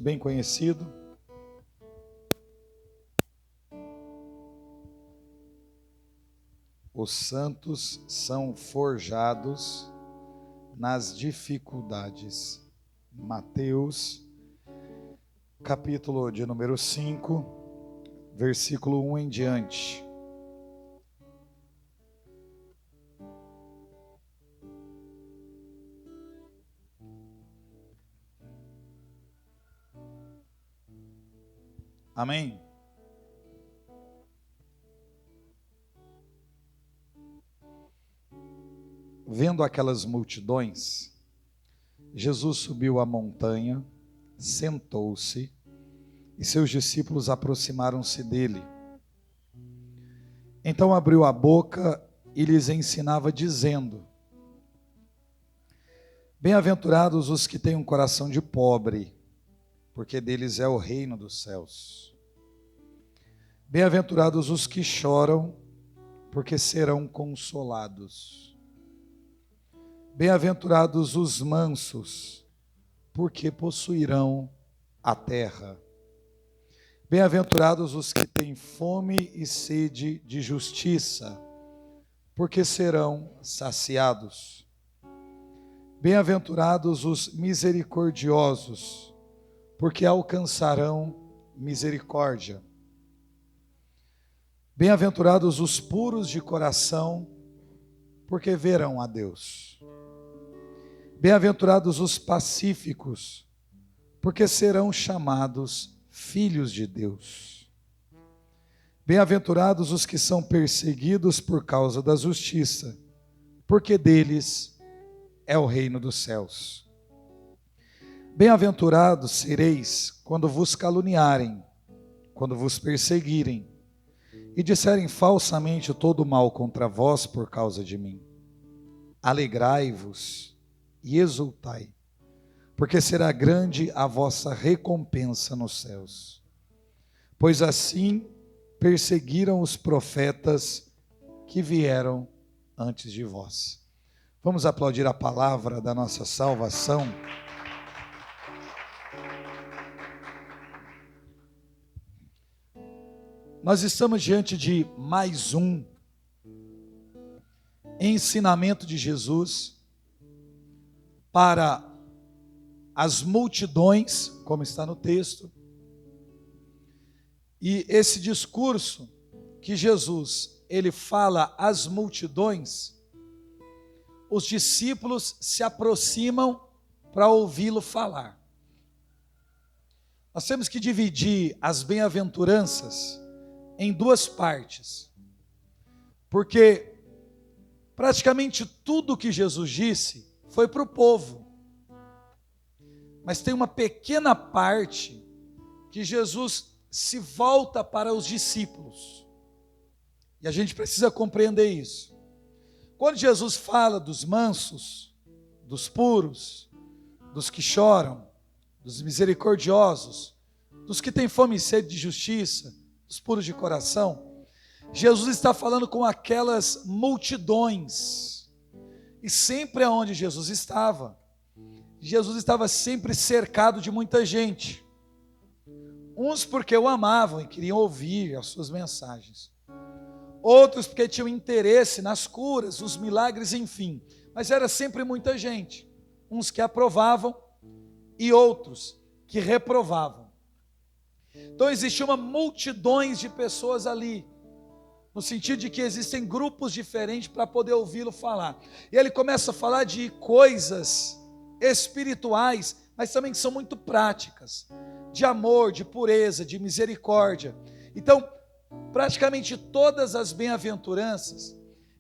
bem conhecido. Os santos são forjados nas dificuldades. Mateus, capítulo de número 5, versículo 1 em diante. Amém? Vendo aquelas multidões, Jesus subiu a montanha, sentou-se, e seus discípulos aproximaram-se dele. Então abriu a boca e lhes ensinava, dizendo: Bem-aventurados os que têm um coração de pobre, porque deles é o reino dos céus. Bem-aventurados os que choram, porque serão consolados. Bem-aventurados os mansos, porque possuirão a terra. Bem-aventurados os que têm fome e sede de justiça, porque serão saciados. Bem-aventurados os misericordiosos, porque alcançarão misericórdia. Bem-aventurados os puros de coração, porque verão a Deus. Bem-aventurados os pacíficos, porque serão chamados filhos de Deus. Bem-aventurados os que são perseguidos por causa da justiça, porque deles é o reino dos céus. Bem-aventurados sereis quando vos caluniarem, quando vos perseguirem, e disserem falsamente todo mal contra vós por causa de mim. Alegrai-vos e exultai, porque será grande a vossa recompensa nos céus. Pois assim perseguiram os profetas que vieram antes de vós. Vamos aplaudir a palavra da nossa salvação. Nós estamos diante de mais um ensinamento de Jesus para as multidões, como está no texto. E esse discurso que Jesus, ele fala às multidões, os discípulos se aproximam para ouvi-lo falar. Nós temos que dividir as bem-aventuranças em duas partes, porque praticamente tudo que Jesus disse foi para o povo, mas tem uma pequena parte que Jesus se volta para os discípulos, e a gente precisa compreender isso. Quando Jesus fala dos mansos, dos puros, dos que choram, dos misericordiosos, dos que têm fome e sede de justiça, os puros de coração, Jesus está falando com aquelas multidões. E sempre aonde Jesus estava sempre cercado de muita gente. Uns porque o amavam e queriam ouvir as suas mensagens. Outros porque tinham interesse nas curas, nos milagres, enfim. Mas era sempre muita gente. Uns que aprovavam e outros que reprovavam. Então existia uma multidões de pessoas ali, no sentido de que existem grupos diferentes para poder ouvi-lo falar. E ele começa a falar de coisas espirituais, mas também que são muito práticas, de amor, de pureza, de misericórdia. Então, praticamente todas as bem-aventuranças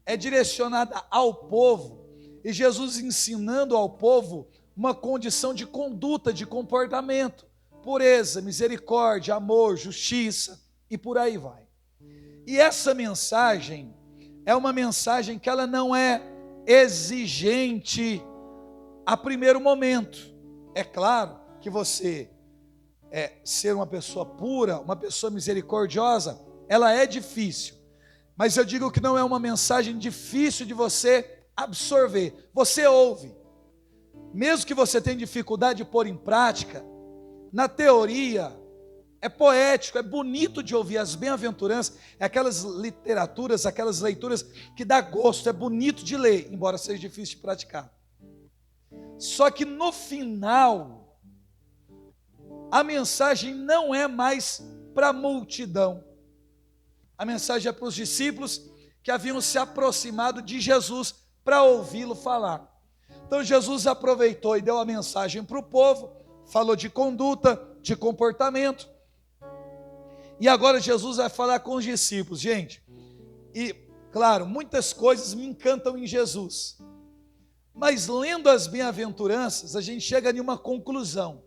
é direcionada ao povo, e Jesus ensinando ao povo uma condição de conduta, de comportamento. Pureza, misericórdia, amor, justiça e por aí vai. E essa mensagem é uma mensagem que ela não é exigente a primeiro momento. É claro que você ser uma pessoa pura, uma pessoa misericordiosa, ela é difícil. Mas eu digo que não é uma mensagem difícil de você absorver. Você ouve. Mesmo que você tenha dificuldade de pôr em prática, na teoria, é poético, é bonito de ouvir. As bem-aventuranças, é aquelas literaturas, aquelas leituras que dá gosto, é bonito de ler, embora seja difícil de praticar. Só que no final, a mensagem não é mais para a multidão. A mensagem é para os discípulos que haviam se aproximado de Jesus para ouvi-lo falar. Então Jesus aproveitou e deu a mensagem para o povo, falou de conduta, de comportamento. E agora Jesus vai falar com os discípulos, gente. E, claro, muitas coisas me encantam em Jesus. Mas lendo as bem-aventuranças, a gente chega em uma conclusão.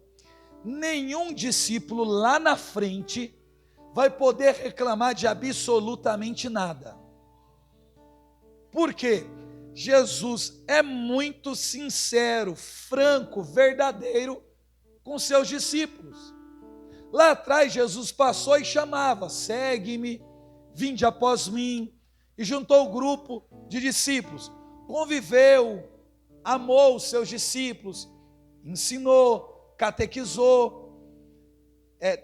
Nenhum discípulo lá na frente vai poder reclamar de absolutamente nada. Por quê? Jesus é muito sincero, franco, verdadeiro com seus discípulos. Lá atrás Jesus passou e chamava: segue-me, vinde após mim, e juntou o grupo de discípulos, conviveu, amou os seus discípulos, ensinou, catequizou,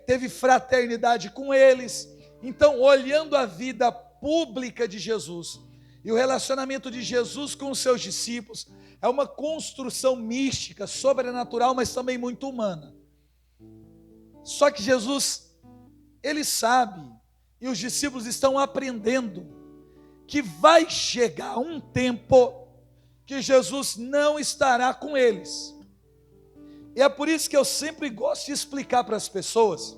teve fraternidade com eles. Então, olhando a vida pública de Jesus e o relacionamento de Jesus com os seus discípulos, é uma construção mística, sobrenatural, mas também muito humana. Só que Jesus, ele sabe, e os discípulos estão aprendendo, que vai chegar um tempo que Jesus não estará com eles. E é por isso que eu sempre gosto de explicar para as pessoas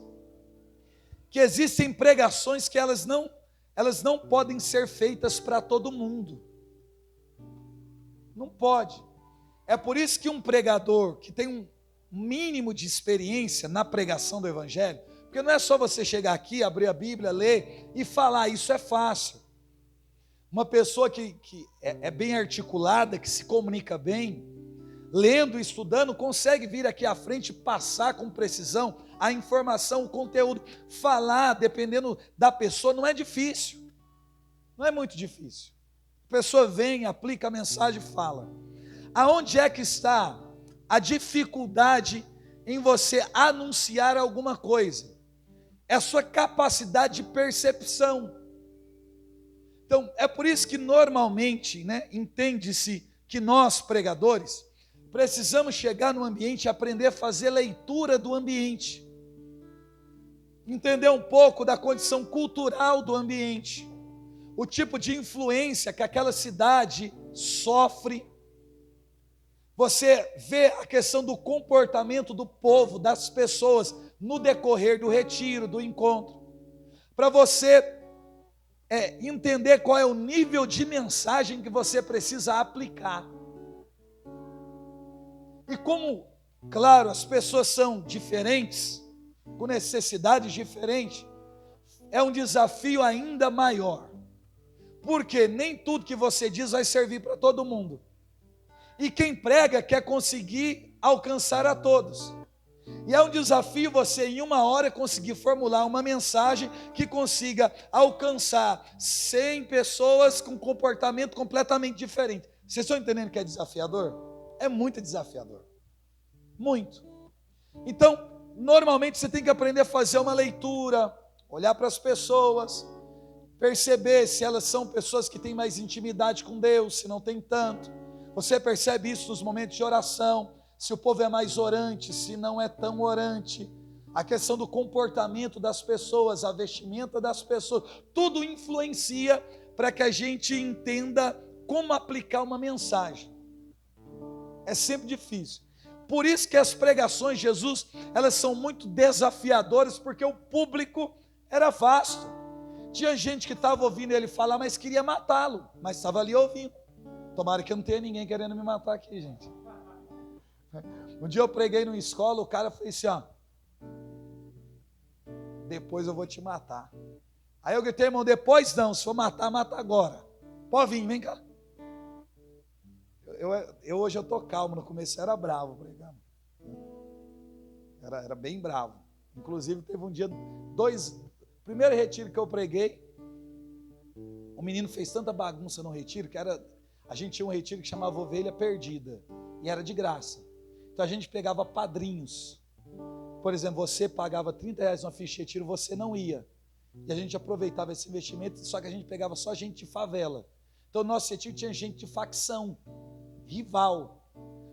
que existem pregações que elas não podem ser feitas para todo mundo. Não pode. É por isso que um pregador que tem um mínimo de experiência na pregação do Evangelho, porque não é só você chegar aqui, abrir a Bíblia, ler e falar, isso é fácil. Uma pessoa que é bem articulada, que se comunica bem, lendo e estudando, consegue vir aqui à frente e passar com precisão a informação, o conteúdo, falar, dependendo da pessoa, não é difícil, não é muito difícil. A pessoa vem, aplica a mensagem e fala. Aonde é que está a dificuldade em você anunciar alguma coisa? É a sua capacidade de percepção. Então, é por isso que normalmente, entende-se que nós, pregadores, precisamos chegar no ambiente e aprender a fazer leitura do ambiente. Entender um pouco da condição cultural do ambiente. O tipo de influência que aquela cidade sofre. Você vê a questão do comportamento do povo, das pessoas, no decorrer do retiro, do encontro. Para você entender qual é o nível de mensagem que você precisa aplicar. E como, claro, as pessoas são diferentes, com necessidades diferentes, é um desafio ainda maior. Porque nem tudo que você diz vai servir para todo mundo. E quem prega quer conseguir alcançar a todos. E é um desafio você em uma hora conseguir formular uma mensagem que consiga alcançar 100 pessoas com comportamento completamente diferente. Vocês estão entendendo que é desafiador? É muito desafiador. Muito. Então, normalmente você tem que aprender a fazer uma leitura, olhar para as pessoas, perceber se elas são pessoas que têm mais intimidade com Deus, se não tem tanto. Você percebe isso nos momentos de oração, se o povo é mais orante, se não é tão orante. A questão do comportamento das pessoas, a vestimenta das pessoas, tudo influencia para que a gente entenda como aplicar uma mensagem. É sempre difícil. Por isso que as pregações de Jesus, elas são muito desafiadoras, porque o público era vasto. Tinha gente que estava ouvindo ele falar, mas queria matá-lo, mas estava ali ouvindo. Tomara que não tenha ninguém querendo me matar aqui, gente. Um dia eu preguei numa escola, o cara fez assim, ó: depois eu vou te matar. Aí eu gritei, irmão, depois não, se for matar, mata agora. Pode vir, vem cá. Hoje eu estou calmo, no começo eu era bravo pregando. Era bem bravo. Inclusive teve um dia, primeiro retiro que eu preguei, o menino fez tanta bagunça no retiro, a gente tinha um retiro que chamava Ovelha Perdida, e era de graça. Então a gente pegava padrinhos por exemplo, você pagava R$30 numa ficha de retiro, você não ia. E a gente aproveitava esse investimento, só que a gente pegava só gente de favela. Então, no nosso retiro tinha gente de facção, rival.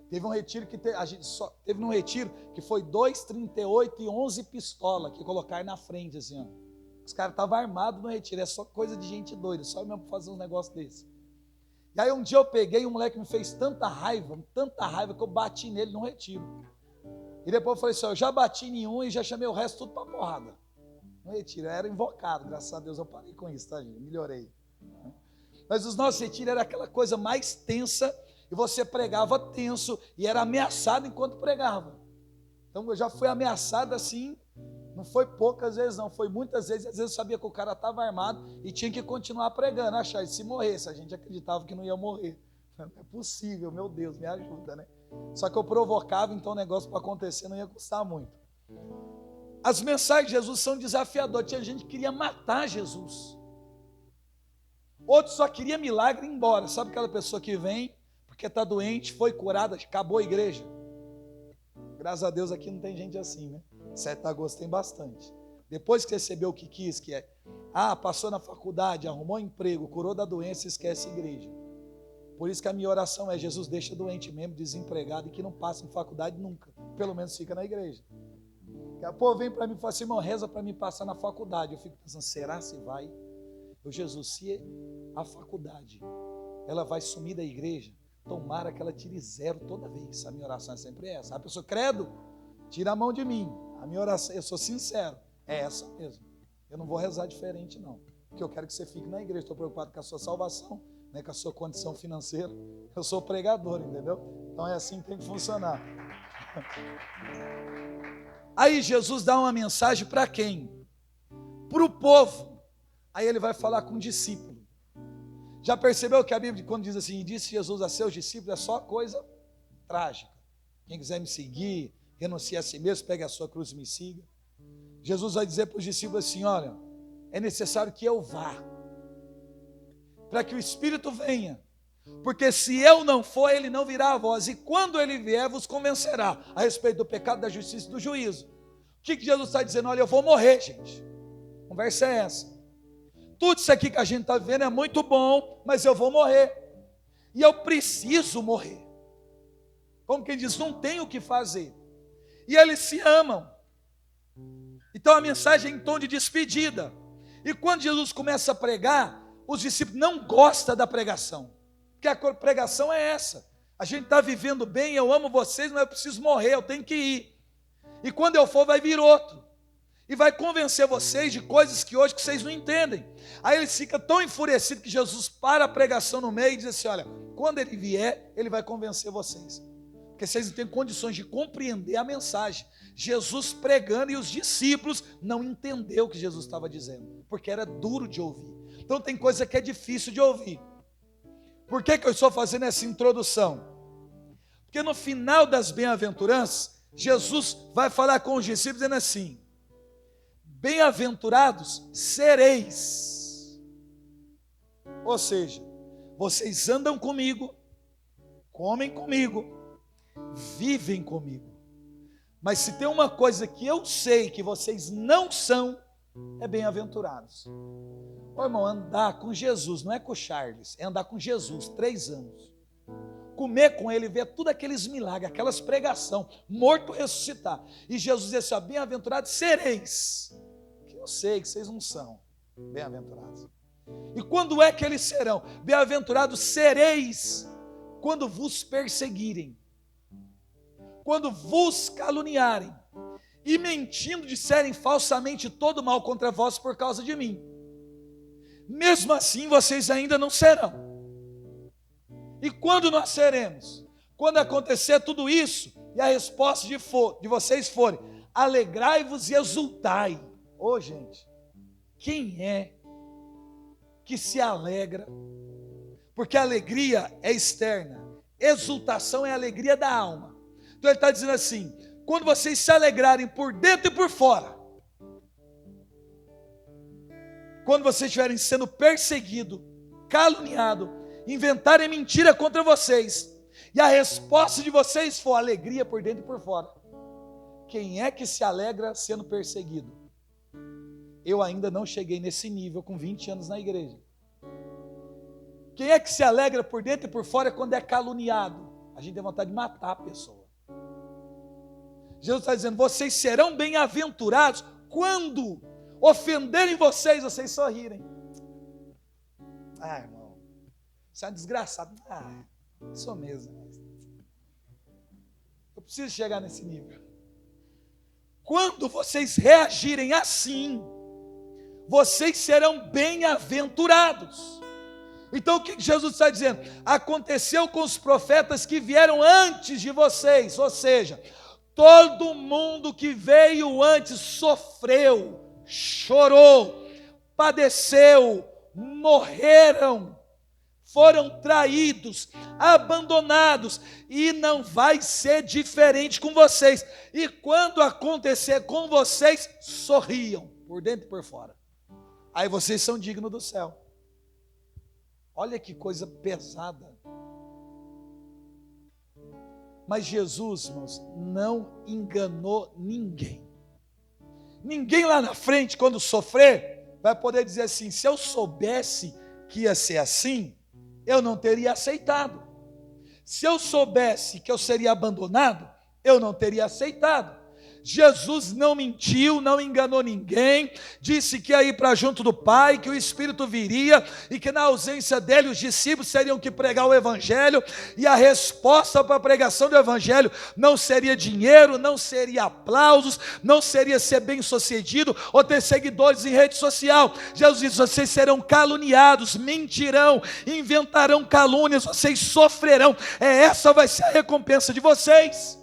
Teve um retiro que teve um retiro que foi 2,38 e 11 pistolas que colocaram na frente, assim, ó. Os caras estavam armados no retiro, é só coisa de gente doida, só mesmo para fazer uns negócios desses. E aí um dia eu peguei, um moleque me fez tanta raiva que eu bati nele no retiro. E depois eu falei assim, eu já bati em um e já chamei o resto tudo para porrada. No retiro, eu era invocado, graças a Deus eu parei com isso, tá, gente? Melhorei. Mas os nossos retiros era aquela coisa mais tensa, e você pregava tenso, e era ameaçado enquanto pregava. Então eu já fui ameaçado assim, não foi poucas vezes não, foi muitas vezes, às vezes eu sabia que o cara estava armado e tinha que continuar pregando, achar, e se morresse, a gente acreditava que não ia morrer. Não é possível, meu Deus, me ajuda, né? Só que eu provocava, então o negócio para acontecer não ia custar muito. As mensagens de Jesus são desafiadoras, tinha gente que queria matar Jesus. Outros só queria milagre e ir embora. Sabe aquela pessoa que vem porque está doente, foi curada, acabou a igreja? Graças a Deus aqui não tem gente assim, né? 7 de agosto tem bastante. Depois que recebeu o que quis, que é, passou na faculdade, arrumou emprego, curou da doença, esquece a igreja. Por isso que a minha oração é, Jesus deixa doente mesmo, desempregado, e que não passa em faculdade nunca. Pelo menos fica na igreja. O povo vem para mim e fala assim, irmão, reza para mim passar na faculdade. Eu fico pensando, será se vai? Jesus, se a faculdade, ela vai sumir da igreja, tomara que ela tire 0 toda vez. A minha oração é sempre essa. A pessoa, credo, tira a mão de mim. A minha oração, eu sou sincero, é essa mesmo. Eu não vou rezar diferente não, porque eu quero que você fique na igreja. Estou preocupado com a sua salvação, né, com a sua condição financeira. Eu sou pregador, entendeu? Então é assim que tem que funcionar. Aí Jesus dá uma mensagem para quem? Para o povo. Aí ele vai falar com o discípulo. Já percebeu que a Bíblia, quando diz assim, disse Jesus a seus discípulos, é só coisa trágica. Quem quiser me seguir, renuncie a si mesmo, pegue a sua cruz e me siga. Jesus vai dizer para os discípulos assim, olha, é necessário que eu vá, para que o Espírito venha, porque se eu não for, ele não virá a vós, e quando ele vier, vos convencerá a respeito do pecado, da justiça e do juízo. O que Jesus está dizendo? Olha, eu vou morrer, gente. A conversa é essa. Tudo isso aqui que a gente está vivendo é muito bom, mas eu vou morrer. E eu preciso morrer. Como quem diz, não tem o que fazer. E eles se amam. Então a mensagem é em tom de despedida. E quando Jesus começa a pregar, os discípulos não gostam da pregação. Porque a pregação é essa. A gente está vivendo bem, eu amo vocês, mas eu preciso morrer, eu tenho que ir. E quando eu for, vai vir outro. E vai convencer vocês de coisas que hoje vocês não entendem. Aí eles ficam tão enfurecidos que Jesus para a pregação no meio e diz assim, olha, quando ele vier, ele vai convencer vocês. Porque vocês não têm condições de compreender a mensagem. Jesus pregando e os discípulos não entenderam o que Jesus estava dizendo, porque era duro de ouvir. Então tem coisa que é difícil de ouvir. Por que eu estou fazendo essa introdução? Porque no final das bem-aventuranças, Jesus vai falar com os discípulos dizendo assim, bem-aventurados sereis. Ou seja, vocês andam comigo, comem comigo, vivem comigo. Mas se tem uma coisa que eu sei que vocês não são, é bem-aventurados. Ô irmão, andar com Jesus, não é com o Charles, é andar com Jesus, 3 anos. Comer com ele, ver tudo aqueles milagres, aquelas pregação, morto ressuscitar. E Jesus diz assim, bem-aventurados sereis. Que eu sei que vocês não são bem-aventurados. E quando é que eles serão? Bem-aventurados sereis quando vos perseguirem, quando vos caluniarem e mentindo disserem falsamente todo mal contra vós por causa de mim. Mesmo assim vocês ainda não serão. E quando nós seremos? Quando acontecer tudo isso e a resposta de vocês forem, alegrai-vos e exultai. Ô gente, quem é que se alegra? Porque a alegria é externa, exultação é a alegria da alma. Então ele está dizendo assim, quando vocês se alegrarem por dentro e por fora, quando vocês estiverem sendo perseguidos, caluniados, inventarem mentira contra vocês, e a resposta de vocês for alegria por dentro e por fora. quem é que se alegra sendo perseguido? Eu ainda não cheguei nesse nível com 20 anos na igreja. Quem é que se alegra por dentro e por fora quando é caluniado? A gente tem vontade de matar a pessoa. Jesus está dizendo, vocês serão bem-aventurados quando ofenderem vocês, vocês sorrirem. Ah, irmão, você é um desgraçado. Ah, sou mesmo. Eu preciso chegar nesse nível. Quando vocês reagirem assim, vocês serão bem-aventurados. Então o que Jesus está dizendo? Aconteceu com os profetas que vieram antes de vocês, ou seja, todo mundo que veio antes sofreu, chorou, padeceu, morreram, foram traídos, abandonados, e não vai ser diferente com vocês. E quando acontecer com vocês, sorriam, por dentro e por fora. Aí vocês são dignos do céu. Olha que coisa pesada. Mas Jesus, irmãos, não enganou ninguém. Ninguém lá na frente, quando sofrer, vai poder dizer assim, se eu soubesse que ia ser assim, eu não teria aceitado. Se eu soubesse que eu seria abandonado, eu não teria aceitado. Jesus não mentiu, não enganou ninguém, disse que ia ir para junto do Pai, que o Espírito viria e que na ausência dele os discípulos teriam que pregar o Evangelho, e a resposta para a pregação do Evangelho não seria dinheiro, não seria aplausos, não seria ser bem-sucedido ou ter seguidores em rede social. Jesus disse, vocês serão caluniados, mentirão, inventarão calúnias, vocês sofrerão, essa vai ser a recompensa de vocês.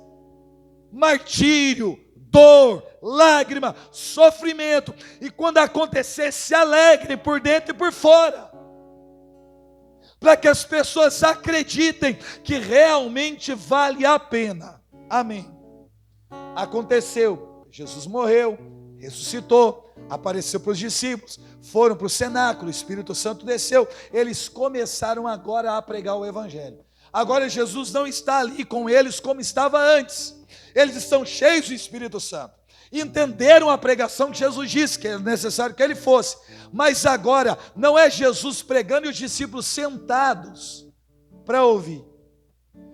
Martírio, dor, lágrima, sofrimento, e quando acontecer, se alegrem por dentro e por fora, para que as pessoas acreditem que realmente vale a pena. Amém. Aconteceu, Jesus morreu, ressuscitou, apareceu para os discípulos, foram para o cenáculo, o Espírito Santo desceu, eles começaram agora a pregar o Evangelho. Agora Jesus não está ali com eles como estava antes. Eles estão cheios do Espírito Santo, entenderam a pregação que Jesus disse que era necessário que ele fosse, mas agora não é Jesus pregando e os discípulos sentados para ouvir,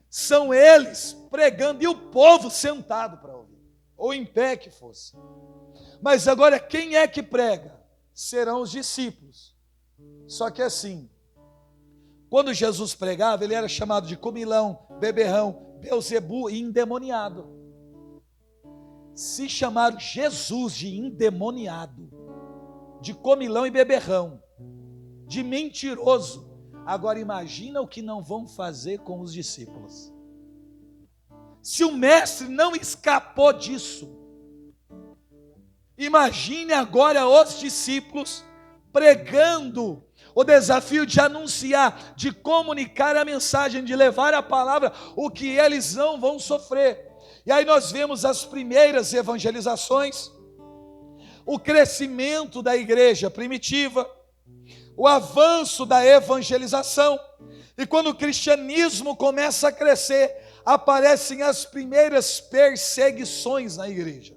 são eles pregando e o povo sentado para ouvir, ou em pé que fosse. Mas agora quem é que prega? Serão os discípulos. Só que assim, quando Jesus pregava, ele era chamado de comilão, beberrão, Beelzebu e endemoniado. Se chamaram Jesus de endemoniado, de comilão e beberrão, de mentiroso. Agora imagina o que não vão fazer com os discípulos. Se o mestre não escapou disso, imagine agora os discípulos pregando o desafio de anunciar, de comunicar a mensagem, de levar a palavra, o que eles não vão sofrer. E aí nós vemos as primeiras evangelizações, o crescimento da igreja primitiva, o avanço da evangelização, e quando o cristianismo começa a crescer, aparecem as primeiras perseguições na igreja.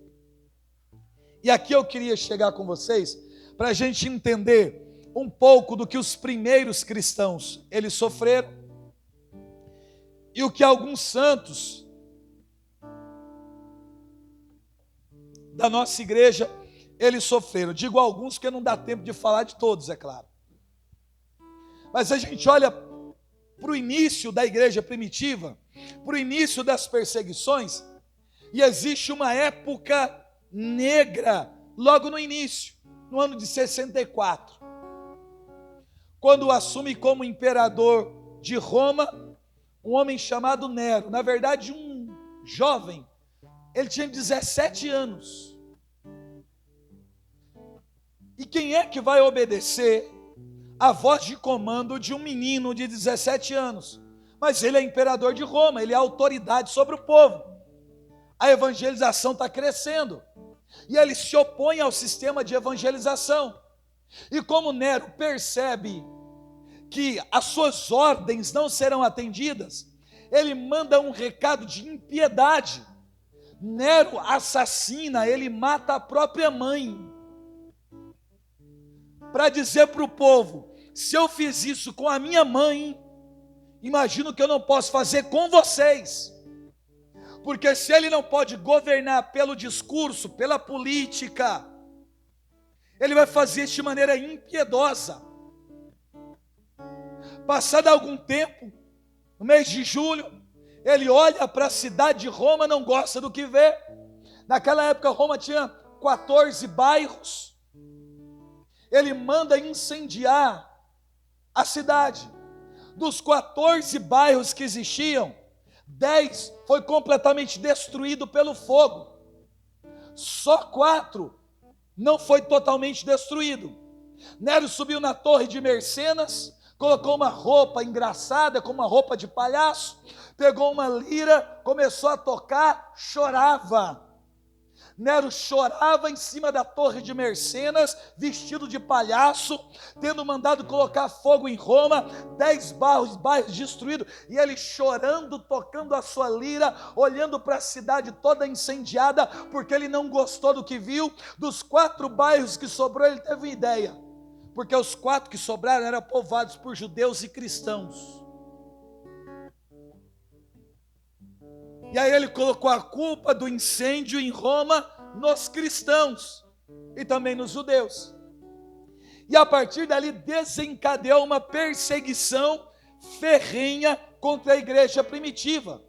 E aqui eu queria chegar com vocês, para a gente entender um pouco do que os primeiros cristãos, eles sofreram, e o que alguns santos da nossa igreja, eles sofreram. Digo alguns porque não dá tempo de falar de todos, é claro. Mas a gente olha para o início da igreja primitiva, para o início das perseguições, e existe uma época negra, logo no início, no ano de 64, quando assume como imperador de Roma, um homem chamado Nero, na verdade um jovem, ele tinha 17 anos. E quem é que vai obedecer à voz de comando de um menino de 17 anos? Mas ele é imperador de Roma, ele é autoridade sobre o povo. A evangelização está crescendo. E ele se opõe ao sistema de evangelização. E como Nero percebe que as suas ordens não serão atendidas, ele manda um recado de impiedade, Nero assassina, ele mata a própria mãe, para dizer para o povo: se eu fiz isso com a minha mãe, imagino que eu não posso fazer com vocês. Porque se ele não pode governar pelo discurso, pela política, ele vai fazer isso de maneira impiedosa. Passado algum tempo, no mês de julho, ele olha para a cidade de Roma, não gosta do que vê. Naquela época Roma tinha 14 bairros. Ele manda incendiar a cidade. Dos 14 bairros que existiam, 10 foi completamente destruído pelo fogo. Só 4 não foi totalmente destruído. Nero subiu na torre de Mercenas, colocou uma roupa engraçada, com uma roupa de palhaço, pegou uma lira, começou a tocar, chorava. Nero chorava em cima da torre de Mercenas, vestido de palhaço, tendo mandado colocar fogo em Roma, 10 bairros destruídos, e ele chorando, tocando a sua lira, olhando para a cidade toda incendiada, porque ele não gostou do que viu. Dos 4 bairros que sobrou, ele teve uma ideia, porque os 4 que sobraram eram povoados por judeus e cristãos. E aí ele colocou a culpa do incêndio em Roma nos cristãos e também nos judeus. E a partir dali desencadeou uma perseguição ferrenha contra a igreja primitiva.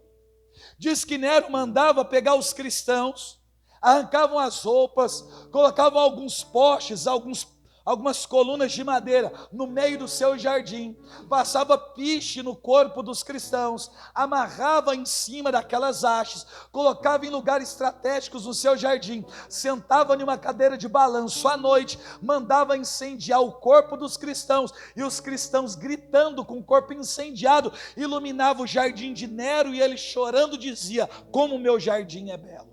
Diz que Nero mandava pegar os cristãos, arrancavam as roupas, colocavam alguns postes, algumas colunas de madeira no meio do seu jardim, passava piche no corpo dos cristãos, amarrava em cima daquelas hastes, colocava em lugares estratégicos no seu jardim, sentava em uma cadeira de balanço à noite, mandava incendiar o corpo dos cristãos, e os cristãos gritando com o corpo incendiado, iluminava o jardim de Nero, e ele chorando dizia: como o meu jardim é belo.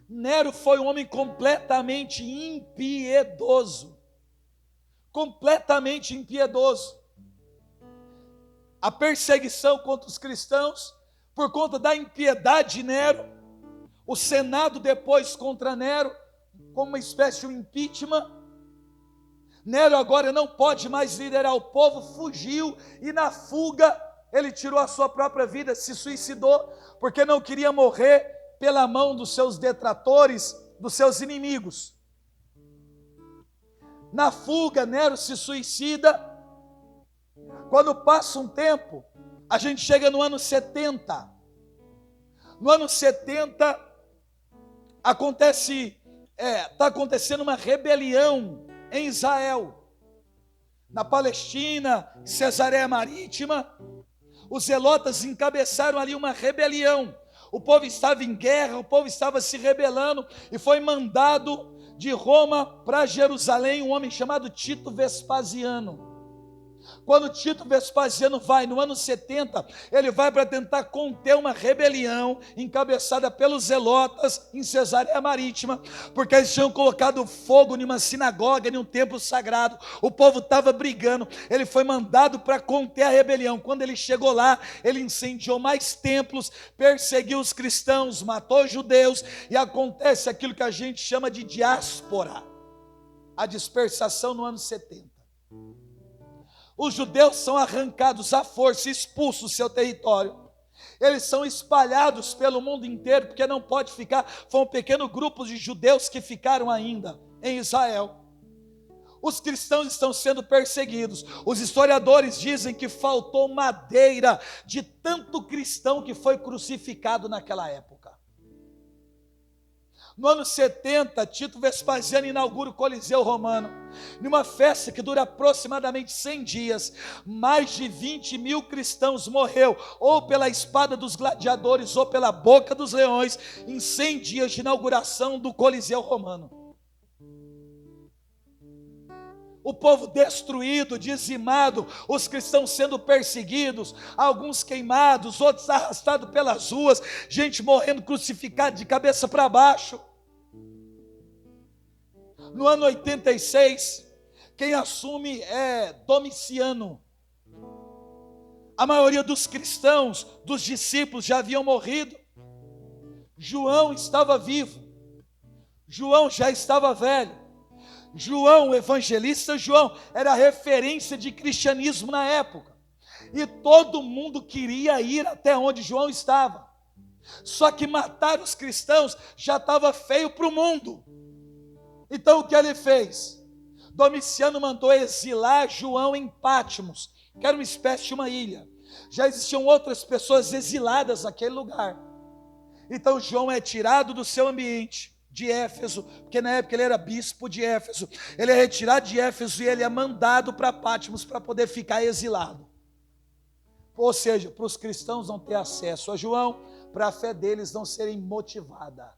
Nero foi um homem completamente impiedoso. Completamente impiedoso. A perseguição contra os cristãos, por conta da impiedade de Nero, o Senado depois contra Nero, como uma espécie de um impeachment. Nero agora não pode mais liderar o povo, fugiu, e na fuga ele tirou a sua própria vida, se suicidou, porque não queria morrer pela mão dos seus detratores, dos seus inimigos. Na fuga, Nero se suicida. Quando passa um tempo, a gente chega no ano 70. No ano 70, está acontecendo uma rebelião em Israel. Na Palestina, Cesareia Marítima, os zelotas encabeçaram ali uma rebelião. O povo estava em guerra, o povo estava se rebelando, e foi mandado de Roma para Jerusalém um homem chamado Tito Vespasiano. Quando Tito Vespasiano vai, no ano 70, ele vai para tentar conter uma rebelião encabeçada pelos zelotas em Cesareia Marítima, porque eles tinham colocado fogo em uma sinagoga, em um templo sagrado. O povo estava brigando. Ele foi mandado para conter a rebelião. Quando ele chegou lá, ele incendiou mais templos, perseguiu os cristãos, matou os judeus, e acontece aquilo que a gente chama de diáspora, a dispersação no ano 70. Os judeus são arrancados à força, expulsos do seu território. Eles são espalhados pelo mundo inteiro, porque não pode ficar. Foi um pequeno grupo de judeus que ficaram ainda em Israel. Os cristãos estão sendo perseguidos. Os historiadores dizem que faltou madeira de tanto cristão que foi crucificado naquela época. No ano 70, Tito Vespasiano inaugura o Coliseu Romano, numa festa que dura aproximadamente 100 dias. Mais de 20 mil cristãos morreu, ou pela espada dos gladiadores, ou pela boca dos leões, em 100 dias de inauguração do Coliseu Romano. O povo destruído, dizimado, os cristãos sendo perseguidos, alguns queimados, outros arrastados pelas ruas, gente morrendo crucificada de cabeça para baixo. No ano 86, quem assume é Domiciano. A maioria dos cristãos, dos discípulos já haviam morrido. João estava vivo. João já estava velho. João, o evangelista João, era referência de cristianismo na época. E todo mundo queria ir até onde João estava. Só que matar os cristãos já estava feio para o mundo. Então o que ele fez? Domiciano mandou exilar João em Patmos, que era uma espécie de uma ilha. Já existiam outras pessoas exiladas naquele lugar. Então João é tirado do seu ambiente de Éfeso, porque na época ele era bispo de Éfeso. Ele é retirado de Éfeso e ele é mandado para Patmos para poder ficar exilado. Ou seja, para os cristãos não ter acesso a João, para a fé deles não serem motivada.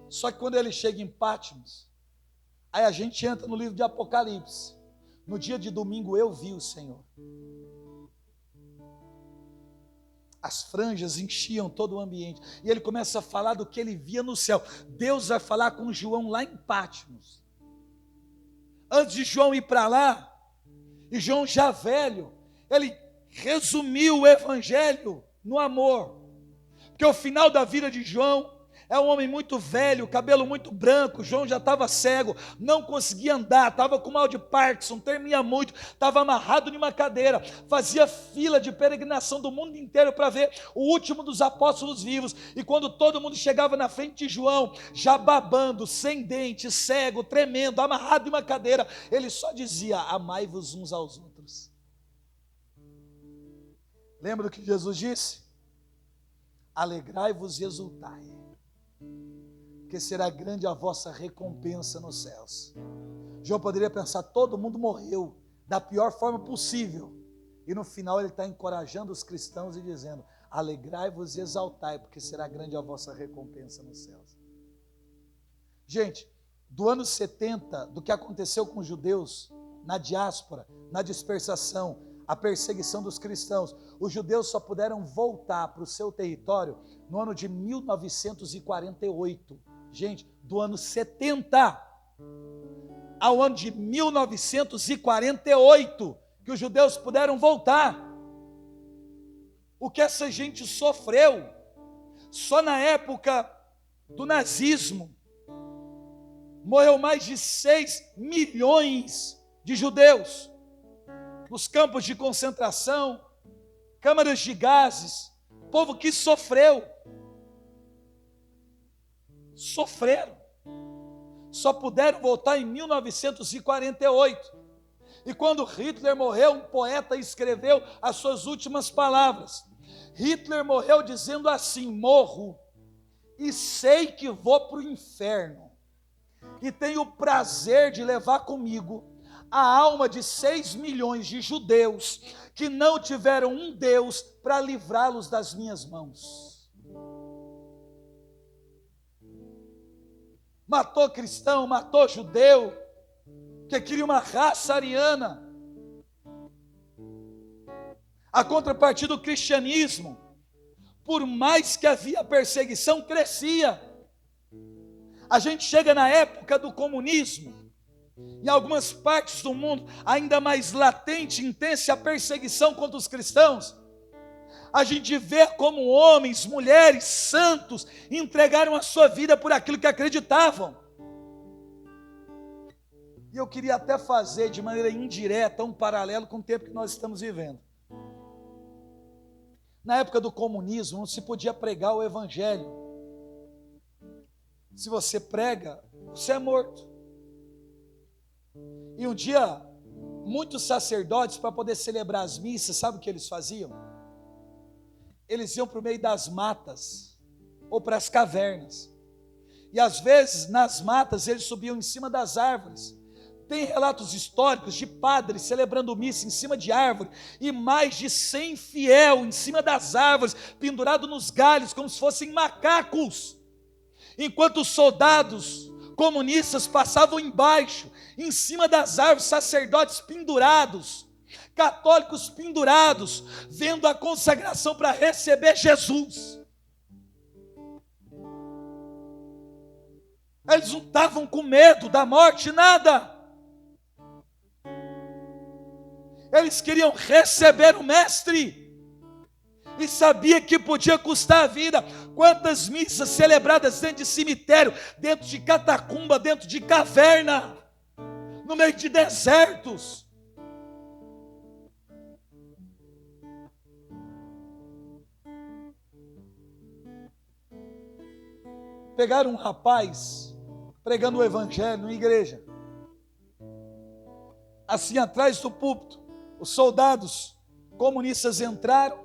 Só que quando ele chega em Patmos, aí a gente entra no livro de Apocalipse. No dia de domingo eu vi o Senhor. As franjas enchiam todo o ambiente. E ele começa a falar do que ele via no céu. Deus vai falar com João lá em Patmos. Antes de João ir para lá, e João já velho, ele resumiu o evangelho no amor. Porque o final da vida de João é um homem muito velho, cabelo muito branco. João já estava cego, não conseguia andar, estava com mal de Parkinson, tremia muito, estava amarrado em uma cadeira, fazia fila de peregrinação do mundo inteiro para ver o último dos apóstolos vivos. E quando todo mundo chegava na frente de João, já babando, sem dente, cego, tremendo, amarrado em uma cadeira, ele só dizia: amai-vos uns aos outros. Lembra do que Jesus disse? Alegrai-vos e exultai, porque será grande a vossa recompensa nos céus. João poderia pensar: todo mundo morreu da pior forma possível, e no final ele está encorajando os cristãos e dizendo: alegrai-vos e exaltai, porque será grande a vossa recompensa nos céus. Gente, do ano 70, do que aconteceu com os judeus na diáspora, na dispersação, a perseguição dos cristãos, os judeus só puderam voltar para o seu território no ano de 1948. Gente, do ano 70 ao ano de 1948, que os judeus puderam voltar. O que essa gente sofreu, só na época do nazismo, morreu mais de 6 milhões de judeus, nos campos de concentração, câmaras de gases, povo que sofreram, só puderam voltar em 1948, e quando Hitler morreu, um poeta escreveu as suas últimas palavras. Hitler morreu dizendo assim: morro e sei que vou para o inferno, e tenho o prazer de levar comigo a alma de 6 milhões de judeus que não tiveram um Deus para livrá-los das minhas mãos. Matou cristão, matou judeu, que queria uma raça ariana. A contrapartida do cristianismo, por mais que havia perseguição, crescia. A gente chega na época do comunismo, em algumas partes do mundo, ainda mais latente, intensa a perseguição contra os cristãos. A gente vê como homens, mulheres, santos, entregaram a sua vida por aquilo que acreditavam. E eu queria até fazer de maneira indireta um paralelo com o tempo que nós estamos vivendo. Na época do comunismo não se podia pregar o evangelho. Se você prega, você é morto. E um dia, muitos sacerdotes, para poder celebrar as missas, sabe o que eles faziam? Eles iam para o meio das matas, ou para as cavernas. E às vezes, nas matas, eles subiam em cima das árvores. Tem relatos históricos de padres celebrando missa em cima de árvore, e mais de 100 fiéis em cima das árvores, pendurados nos galhos, como se fossem macacos. Enquanto os soldados comunistas passavam embaixo, em cima das árvores, sacerdotes pendurados, católicos pendurados, vendo a consagração para receber Jesus. Eles não estavam com medo da morte, nada. Eles queriam receber o mestre e sabia que podia custar a vida. Quantas missas celebradas dentro de cemitério, dentro de catacumba, dentro de caverna, no meio de desertos. Pegaram um rapaz pregando o evangelho na igreja. Assim, atrás do púlpito, os soldados comunistas entraram,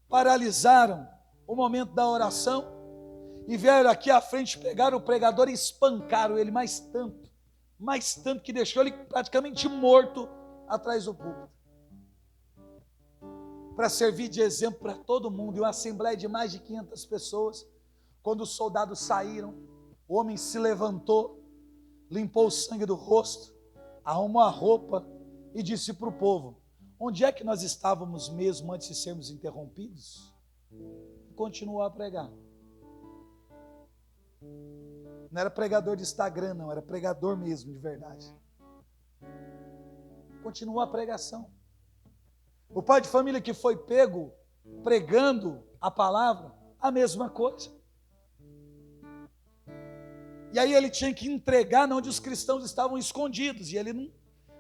paralisaram o momento da oração e vieram aqui à frente, pegaram o pregador e espancaram ele mais tanto que deixou ele praticamente morto atrás do púlpito. Para servir de exemplo para todo mundo, e uma assembleia de mais de 500 pessoas. Quando os soldados saíram, o homem se levantou, limpou o sangue do rosto, arrumou a roupa e disse para o povo: onde é que nós estávamos mesmo antes de sermos interrompidos? E continuou a pregar. Não era pregador de Instagram, não, era pregador mesmo, de verdade. Continuou a pregação. O pai de família que foi pego pregando a palavra, a mesma coisa. E aí ele tinha que entregar onde os cristãos estavam escondidos. E ele não,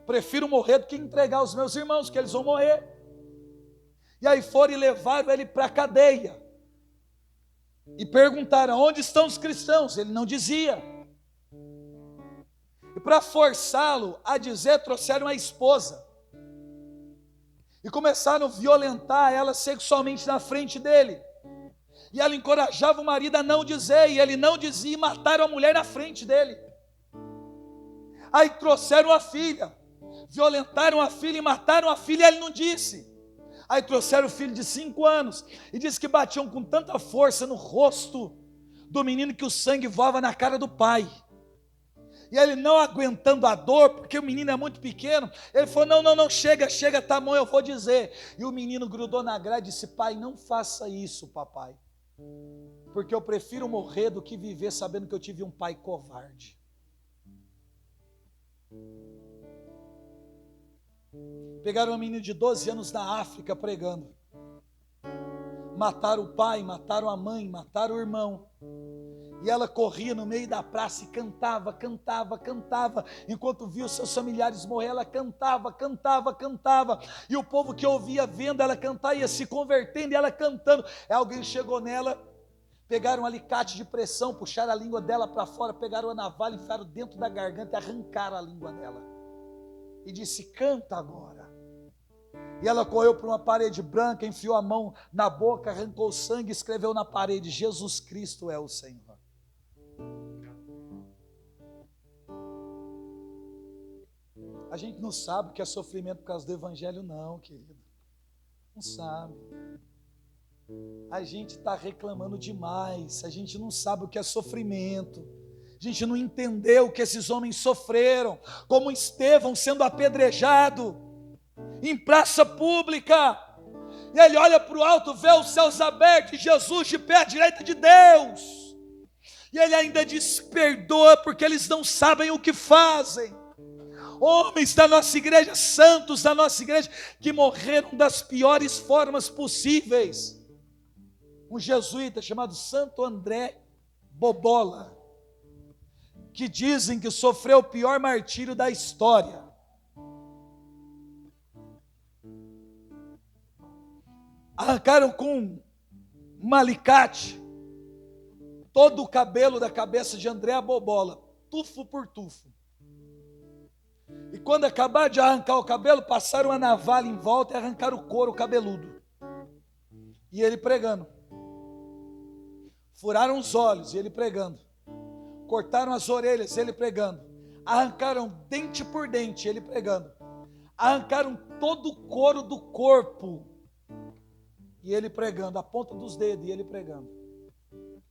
prefiro morrer do que entregar os meus irmãos, que eles vão morrer. E aí foram e levaram ele para a cadeia. E perguntaram: onde estão os cristãos? Ele não dizia. E para forçá-lo a dizer, trouxeram a esposa. E começaram a violentar ela sexualmente na frente dele. E ela encorajava o marido a não dizer, e ele não dizia, e mataram a mulher na frente dele. Aí trouxeram a filha, violentaram a filha e mataram a filha, e ele não disse. Aí trouxeram o filho de 5 anos, e disse que batiam com tanta força no rosto do menino que o sangue voava na cara do pai. E ele não aguentando a dor, porque o menino é muito pequeno, ele falou: não, chega, tá bom, eu vou dizer. E o menino grudou na grade e disse: pai, não faça isso, papai, porque eu prefiro morrer do que viver sabendo que eu tive um pai covarde. Pegaram um menino de 12 anos na África pregando. Mataram o pai, mataram a mãe, mataram o irmão. E ela corria no meio da praça e cantava. Enquanto via os seus familiares morrer, ela cantava. E o povo que ouvia, vendo ela cantar, ia se convertendo, e ela cantando. Aí alguém chegou nela, pegaram um alicate de pressão, puxaram a língua dela para fora, pegaram a navalha, enfiaram dentro da garganta e arrancaram a língua dela. E disse: canta agora. E ela correu para uma parede branca, enfiou a mão na boca, arrancou o sangue e escreveu na parede: Jesus Cristo é o Senhor. A gente não sabe o que é sofrimento por causa do evangelho, não, querido. Não sabe. A gente está reclamando demais. A gente não sabe o que é sofrimento. A gente não entendeu o que esses homens sofreram, como Estevão sendo apedrejado em praça pública. E ele olha para o alto, vê os céus abertos e Jesus de pé à direita de Deus. E ele ainda diz: perdoa, porque eles não sabem o que fazem. Homens da nossa igreja, santos da nossa igreja, que morreram das piores formas possíveis. Um jesuíta chamado Santo André Bobola, que dizem que sofreu o pior martírio da história. Arrancaram com um alicate todo o cabelo da cabeça de André Bobola, tufo por tufo. E quando acabaram de arrancar o cabelo, passaram a navalha em volta e arrancaram o couro cabeludo. E ele pregando. Furaram os olhos, e ele pregando. Cortaram as orelhas, ele pregando. Arrancaram dente por dente, ele pregando. Arrancaram todo o couro do corpo, e ele pregando. A ponta dos dedos, e ele pregando.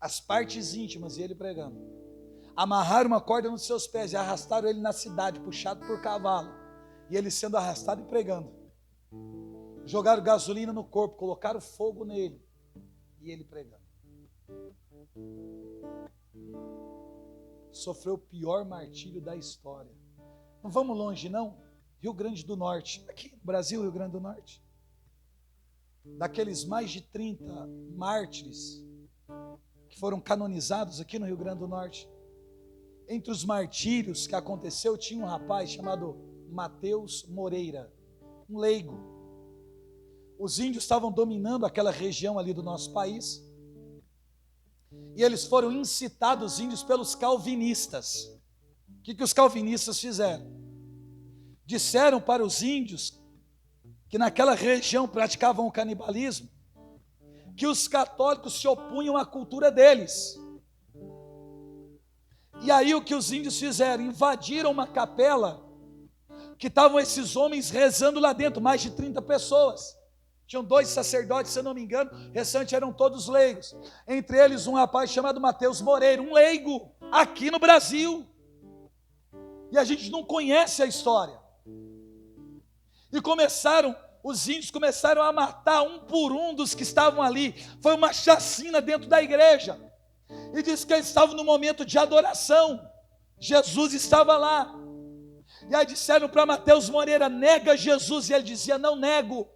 As partes íntimas, e ele pregando. Amarraram uma corda nos seus pés e arrastaram ele na cidade, puxado por cavalo. E ele sendo arrastado e pregando. Jogaram gasolina no corpo, colocaram fogo nele. E ele pregando. Sofreu o pior martírio da história. Não vamos longe, não. Rio Grande do Norte, aqui no Brasil, Rio Grande do Norte. Daqueles mais de 30 mártires que foram canonizados aqui no Rio Grande do Norte. Entre os martírios que aconteceu, tinha um rapaz chamado Mateus Moreira, um leigo. Os índios estavam dominando aquela região ali do nosso país, e eles foram incitados, os índios, pelos calvinistas. O que os calvinistas fizeram? Disseram para os índios que naquela região praticavam o canibalismo, que os católicos se opunham à cultura deles. E aí o que os índios fizeram? Invadiram uma capela que estavam esses homens rezando lá dentro, mais de 30 pessoas. Tinham 2 sacerdotes, se eu não me engano, o restante eram todos leigos. Entre eles um rapaz chamado Mateus Moreira, um leigo, aqui no Brasil. E a gente não conhece a história. E os índios começaram a matar um por um dos que estavam ali. Foi uma chacina dentro da igreja. E diz que eles estavam no momento de adoração. Jesus estava lá. E aí disseram para Mateus Moreira: nega Jesus. E ele dizia: não nego.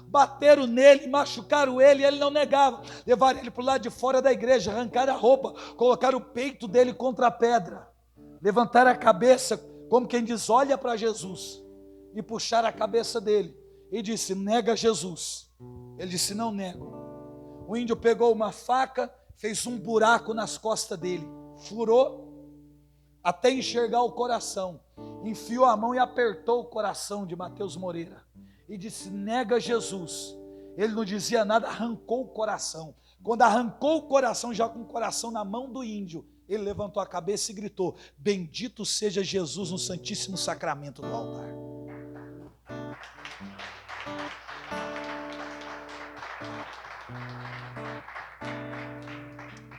Bateram nele, machucaram ele, e ele não negava. Levaram ele para o lado de fora da igreja, arrancaram a roupa, colocaram o peito dele contra a pedra, levantaram a cabeça, como quem diz: olha para Jesus, e puxaram a cabeça dele, e disse: nega Jesus. Ele disse: não nego. O índio pegou uma faca, fez um buraco nas costas dele, furou até enxergar o coração, enfiou a mão e apertou o coração de Mateus Moreira, e disse: nega Jesus. Ele não dizia nada, arrancou o coração. Quando arrancou o coração, já com o coração na mão do índio, ele levantou a cabeça e gritou: bendito seja Jesus no Santíssimo Sacramento do altar.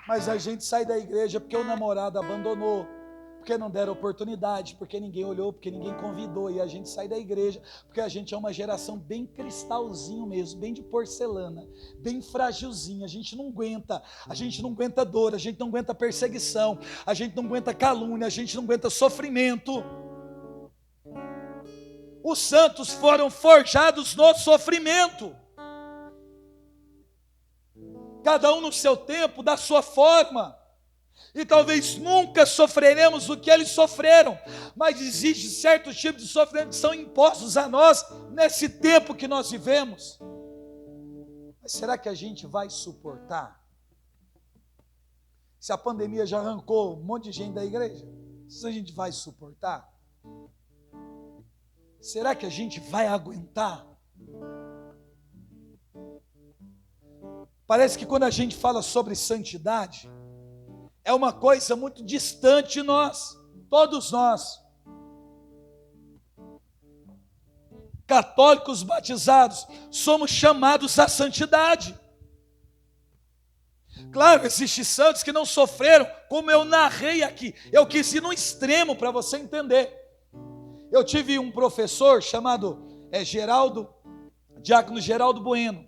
Mas a gente sai da igreja porque o namorado abandonou, porque não deram oportunidade, porque ninguém olhou, porque ninguém convidou, e a gente sai da igreja porque a gente é uma geração bem cristalzinho mesmo, bem de porcelana, bem frágilzinha. A gente não aguenta dor, a gente não aguenta perseguição, a gente não aguenta calúnia, a gente não aguenta sofrimento. Os santos foram forjados no sofrimento, cada um no seu tempo, da sua forma. E talvez nunca sofreremos o que eles sofreram, mas existe certos tipos de sofrimento que são impostos a nós nesse tempo que nós vivemos. Mas será que a gente vai suportar? Se a pandemia já arrancou um monte de gente da igreja, se a gente vai suportar? Será que a gente vai aguentar? Parece que quando a gente fala sobre santidade, é uma coisa muito distante de nós, todos nós. Católicos batizados, somos chamados à santidade. Claro, existem santos que não sofreram, como eu narrei aqui. Eu quis ir no extremo para você entender. Eu tive um professor chamado Diácono Geraldo Bueno,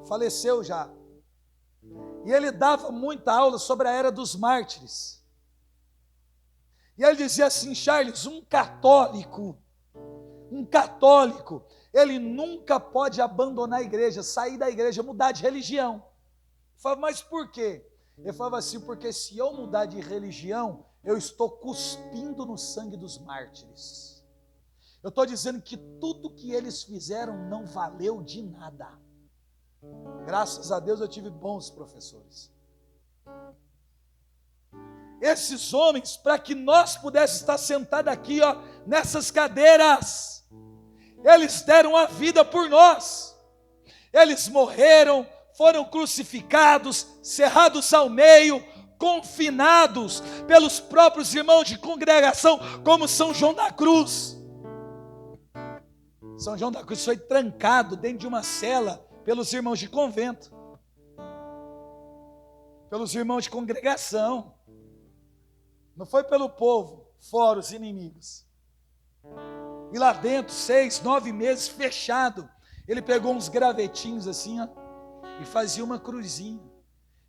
faleceu já. E ele dava muita aula sobre a era dos mártires. E ele dizia assim: Charles, um católico, ele nunca pode abandonar a igreja, sair da igreja, mudar de religião. Eu falava: mas por quê? Ele falava assim: porque se eu mudar de religião, eu estou cuspindo no sangue dos mártires. Eu estou dizendo que tudo que eles fizeram não valeu de nada. Graças a Deus eu tive bons professores. Esses homens, para que nós pudéssemos estar sentados aqui, nessas cadeiras, eles deram a vida por nós. Eles morreram, foram crucificados, cerrados ao meio, confinados pelos próprios irmãos de congregação, como São João da Cruz. São João da Cruz foi trancado dentro de uma cela pelos irmãos de convento, pelos irmãos de congregação. Não foi pelo povo, fora os inimigos. E lá dentro, 6, 9 meses, fechado, ele pegou uns gravetinhos assim, e fazia uma cruzinha.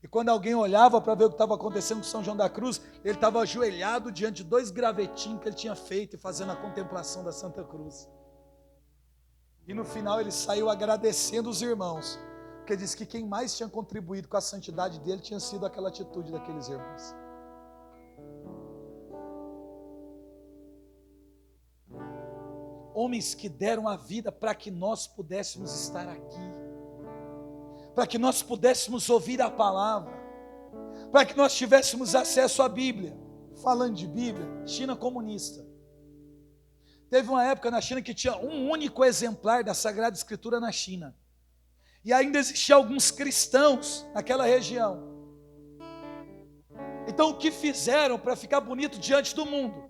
E quando alguém olhava para ver o que estava acontecendo com São João da Cruz, ele estava ajoelhado diante de 2 gravetinhos que ele tinha feito e fazendo a contemplação da Santa Cruz. E no final ele saiu agradecendo os irmãos, porque disse que quem mais tinha contribuído com a santidade dele tinha sido aquela atitude daqueles irmãos. Homens que deram a vida para que nós pudéssemos estar aqui, para que nós pudéssemos ouvir a palavra, para que nós tivéssemos acesso à Bíblia. Falando de Bíblia, China comunista. Teve uma época na China que tinha um único exemplar da Sagrada Escritura na China. E ainda existiam alguns cristãos naquela região. Então o que fizeram para ficar bonito diante do mundo?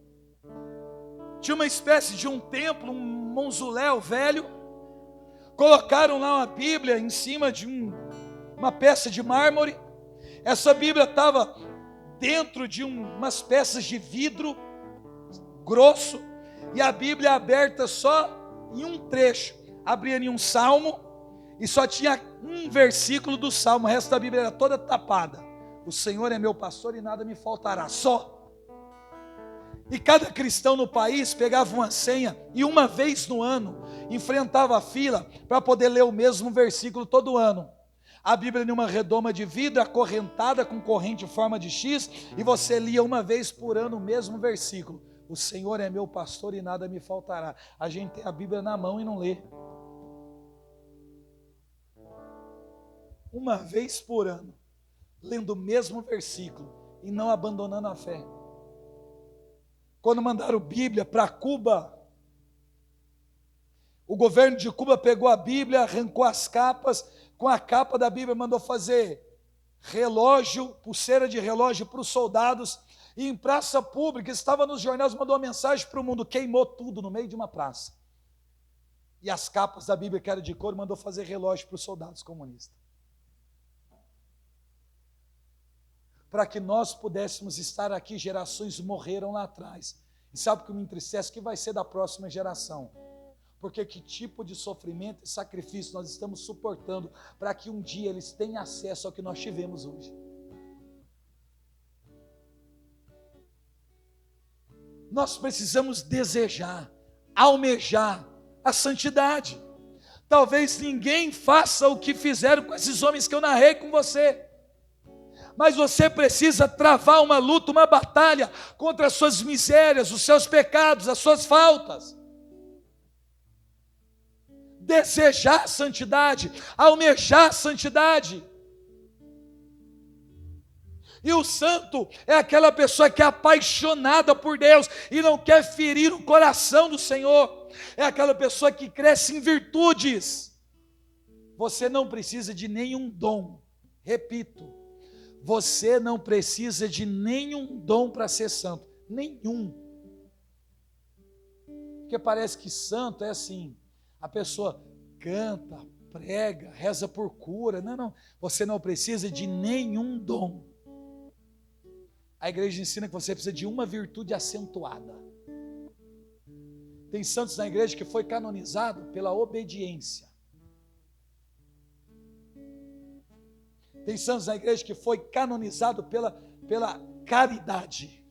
Tinha uma espécie de um templo, um mausoléu velho. Colocaram lá uma Bíblia em cima de uma peça de mármore. Essa Bíblia estava dentro de umas peças de vidro grosso, e a Bíblia aberta só em um trecho. Abria em um salmo e só tinha um versículo do salmo, o resto da Bíblia era toda tapada. O Senhor é meu pastor e nada me faltará, só. E cada cristão no país pegava uma senha e uma vez no ano enfrentava a fila para poder ler o mesmo versículo todo ano. A Bíblia em uma redoma de vidro, acorrentada com corrente em forma de X, e você lia uma vez por ano o mesmo versículo. O Senhor é meu pastor e nada me faltará. A gente tem a Bíblia na mão e não lê. Uma vez por ano, lendo o mesmo versículo e não abandonando a fé. Quando mandaram Bíblia para Cuba, o governo de Cuba pegou a Bíblia, arrancou as capas, com a capa da Bíblia mandou fazer relógio, pulseira de relógio para os soldados, e em praça pública, estava nos jornais, mandou uma mensagem para o mundo, queimou tudo no meio de uma praça. E as capas da Bíblia, que era de couro, mandou fazer relógio para os soldados comunistas. Para que nós pudéssemos estar aqui, gerações morreram lá atrás. E sabe o que me entristece? O que vai ser da próxima geração? Porque que tipo de sofrimento e sacrifício nós estamos suportando para que um dia eles tenham acesso ao que nós tivemos hoje? Nós precisamos desejar, almejar a santidade. Talvez ninguém faça o que fizeram com esses homens que eu narrei com você. Mas você precisa travar uma luta, uma batalha contra as suas misérias, os seus pecados, as suas faltas. Desejar a santidade, almejar a santidade. E o santo é aquela pessoa que é apaixonada por Deus e não quer ferir o coração do Senhor. É aquela pessoa que cresce em virtudes. Você não precisa de nenhum dom. Repito, você não precisa de nenhum dom para ser santo. Nenhum. Porque parece que santo é assim, a pessoa canta, prega, reza por cura. Não. Você não precisa de nenhum dom. A igreja ensina que você precisa de uma virtude acentuada. Tem santos na igreja que foi canonizado pela obediência. Tem santos na igreja que foi canonizado pela caridade.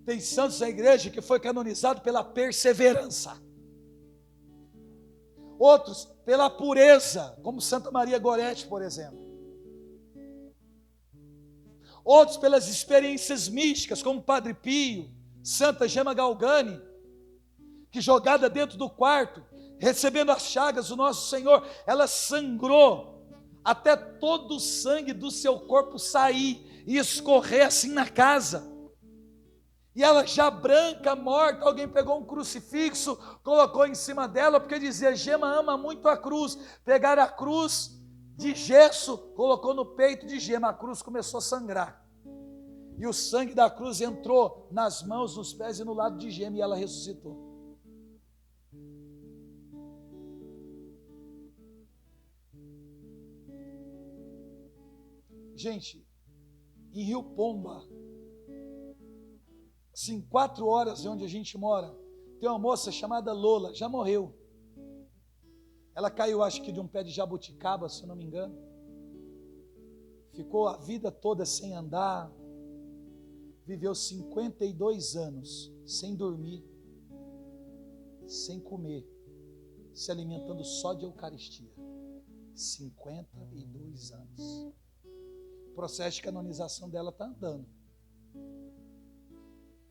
Tem santos na igreja que foi canonizado pela perseverança. Outros pela pureza, como Santa Maria Gorete, por exemplo. Outros pelas experiências místicas, como Padre Pio, Santa Gema Galgani, que jogada dentro do quarto, recebendo as chagas do nosso Senhor, ela sangrou até todo o sangue do seu corpo sair e escorrer assim na casa. E ela já branca, morta, alguém pegou um crucifixo, colocou em cima dela, porque dizia, Gema ama muito a cruz. Pegaram a cruz de gesso, colocou no peito de Gema, a cruz começou a sangrar. E o sangue da cruz entrou nas mãos, nos pés e no lado de Gema, e ela ressuscitou. Gente, em Rio Pomba, assim, 4 horas de onde a gente mora, tem uma moça chamada Lola, já morreu. Ela caiu, acho que de um pé de jabuticaba, se eu não me engano. Ficou a vida toda sem andar. Viveu 52 anos, sem dormir, sem comer. se alimentando só de Eucaristia. 52 anos. O processo de canonização dela está andando.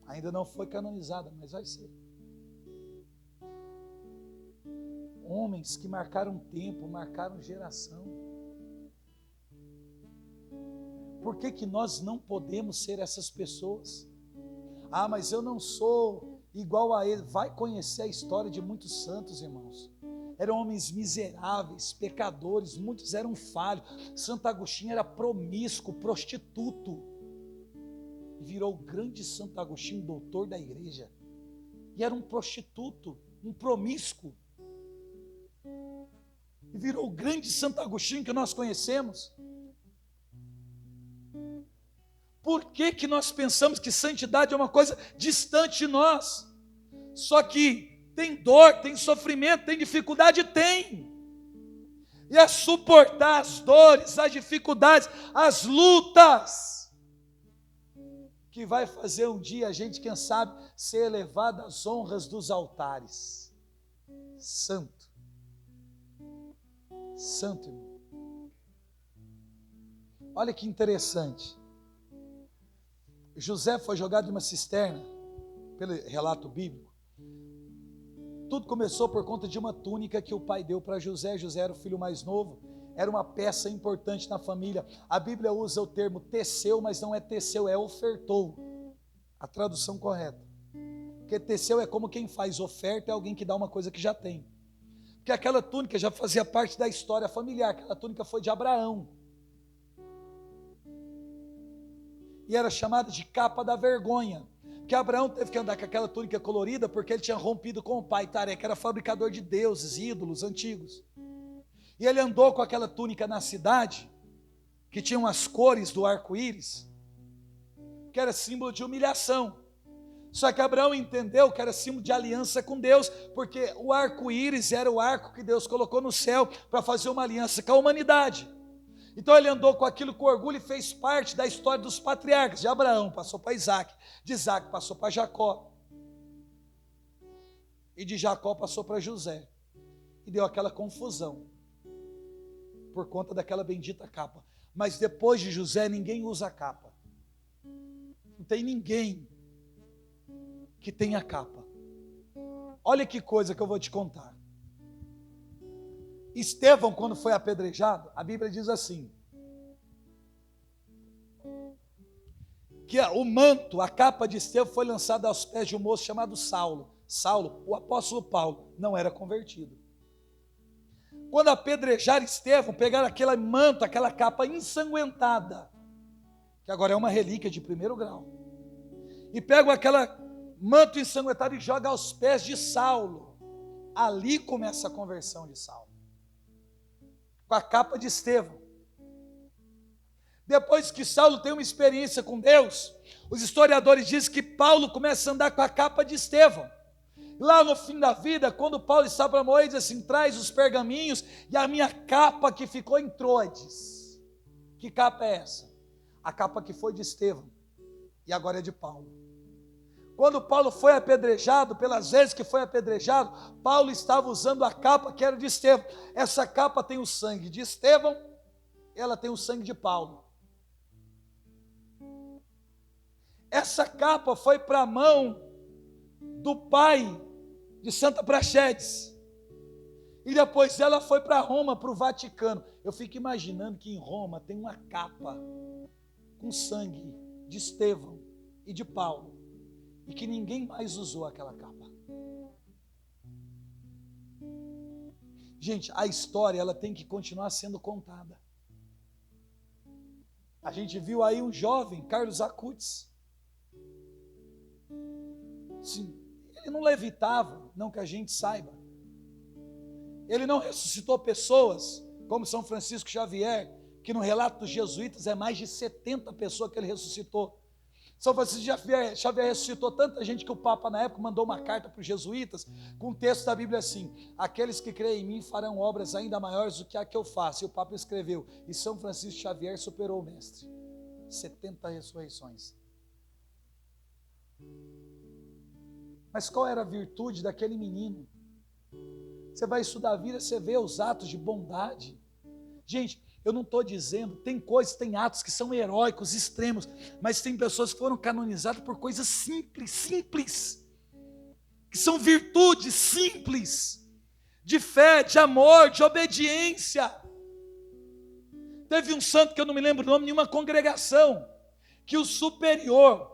Ainda não foi canonizada, mas vai ser. Homens que marcaram tempo, marcaram geração. Por que nós não podemos ser essas pessoas? Ah, mas eu não sou igual a ele. Vai conhecer a história de muitos santos, irmãos. Eram homens miseráveis, pecadores, muitos eram falhos. Santo Agostinho era promíscuo, prostituto. E virou o grande Santo Agostinho, doutor da igreja. E era um prostituto, um promíscuo. E virou o grande Santo Agostinho que nós conhecemos. Por que nós pensamos que santidade é uma coisa distante de nós? Só que tem dor, tem sofrimento, tem dificuldade? Tem. E é suportar as dores, as dificuldades, as lutas, que vai fazer um dia a gente, quem sabe, ser elevado às honras dos altares. Santo. Santo, irmão. Olha que interessante. José foi jogado em uma cisterna, pelo relato bíblico. Tudo começou por conta de uma túnica que o pai deu para José. José era o filho mais novo, era uma peça importante na família. A Bíblia usa o termo teceu, mas não é teceu, é ofertou. A tradução correta. Porque teceu é como quem faz oferta, é alguém que dá uma coisa que já tem. Porque aquela túnica já fazia parte da história familiar. Aquela túnica foi de Abraão. E era chamada de capa da vergonha. Porque Abraão teve que andar com aquela túnica colorida porque ele tinha rompido com o pai Taré, que era fabricador de deuses, ídolos antigos. E ele andou com aquela túnica na cidade, que tinha as cores do arco-íris, que era símbolo de humilhação. Só que Abraão entendeu que era símbolo de aliança com Deus, porque o arco-íris era o arco que Deus colocou no céu para fazer uma aliança com a humanidade. Então ele andou com aquilo com orgulho e fez parte da história dos patriarcas. De Abraão passou para Isaac, de Isaac passou para Jacó, e de Jacó passou para José. E deu aquela confusão, por conta daquela bendita capa. Mas depois de José ninguém usa capa. Não tem ninguém que tenha capa. Olha que coisa que eu vou te contar. Estevão, quando foi apedrejado, a Bíblia diz assim, que o manto, a capa de Estevão foi lançada aos pés de um moço chamado Saulo. Saulo, o apóstolo Paulo, não era convertido. Quando apedrejaram Estevão, pegaram aquele manto, aquela capa ensanguentada, que agora é uma relíquia de primeiro grau, e pegam aquela manto ensanguentado e jogam aos pés de Saulo. Ali começa a conversão de Saulo, com a capa de Estevão. Depois que Saulo tem uma experiência com Deus, os historiadores dizem que Paulo começa a andar com a capa de Estevão. Lá no fim da vida, quando Paulo está para morrer, diz assim, traz os pergaminhos e a minha capa que ficou em Troades. Que capa é essa? A capa que foi de Estevão e agora é de Paulo. Quando Paulo foi apedrejado, pelas vezes que foi apedrejado, Paulo estava usando a capa que era de Estevão. Essa capa tem o sangue de Estevão, ela tem o sangue de Paulo. Essa capa foi para a mão do pai de Santa Praxedes. E depois ela foi para Roma, para o Vaticano. Eu fico imaginando que em Roma tem uma capa com sangue de Estevão e de Paulo. E que ninguém mais usou aquela capa. Gente, a história ela tem que continuar sendo contada. A gente viu aí um jovem, Carlos Acutis. Sim, ele não levitava, não que a gente saiba. Ele não ressuscitou pessoas, como São Francisco Xavier, que no relato dos jesuítas é mais de 70 pessoas que ele ressuscitou. São Francisco Xavier ressuscitou tanta gente que o Papa na época mandou uma carta para os jesuítas, com um texto da Bíblia assim, aqueles que creem em mim farão obras ainda maiores do que a que eu faço. E o Papa escreveu, e São Francisco Xavier superou o mestre. 70 ressurreições. Mas qual era a virtude daquele menino? Você vai estudar a vida, você vê os atos de bondade. Gente, eu não estou dizendo, tem coisas, tem atos que são heróicos, extremos, mas tem pessoas que foram canonizadas por coisas simples, que são virtudes simples, de fé, de amor, de obediência. Teve um santo que eu não me lembro o nome, em uma congregação, que o superior,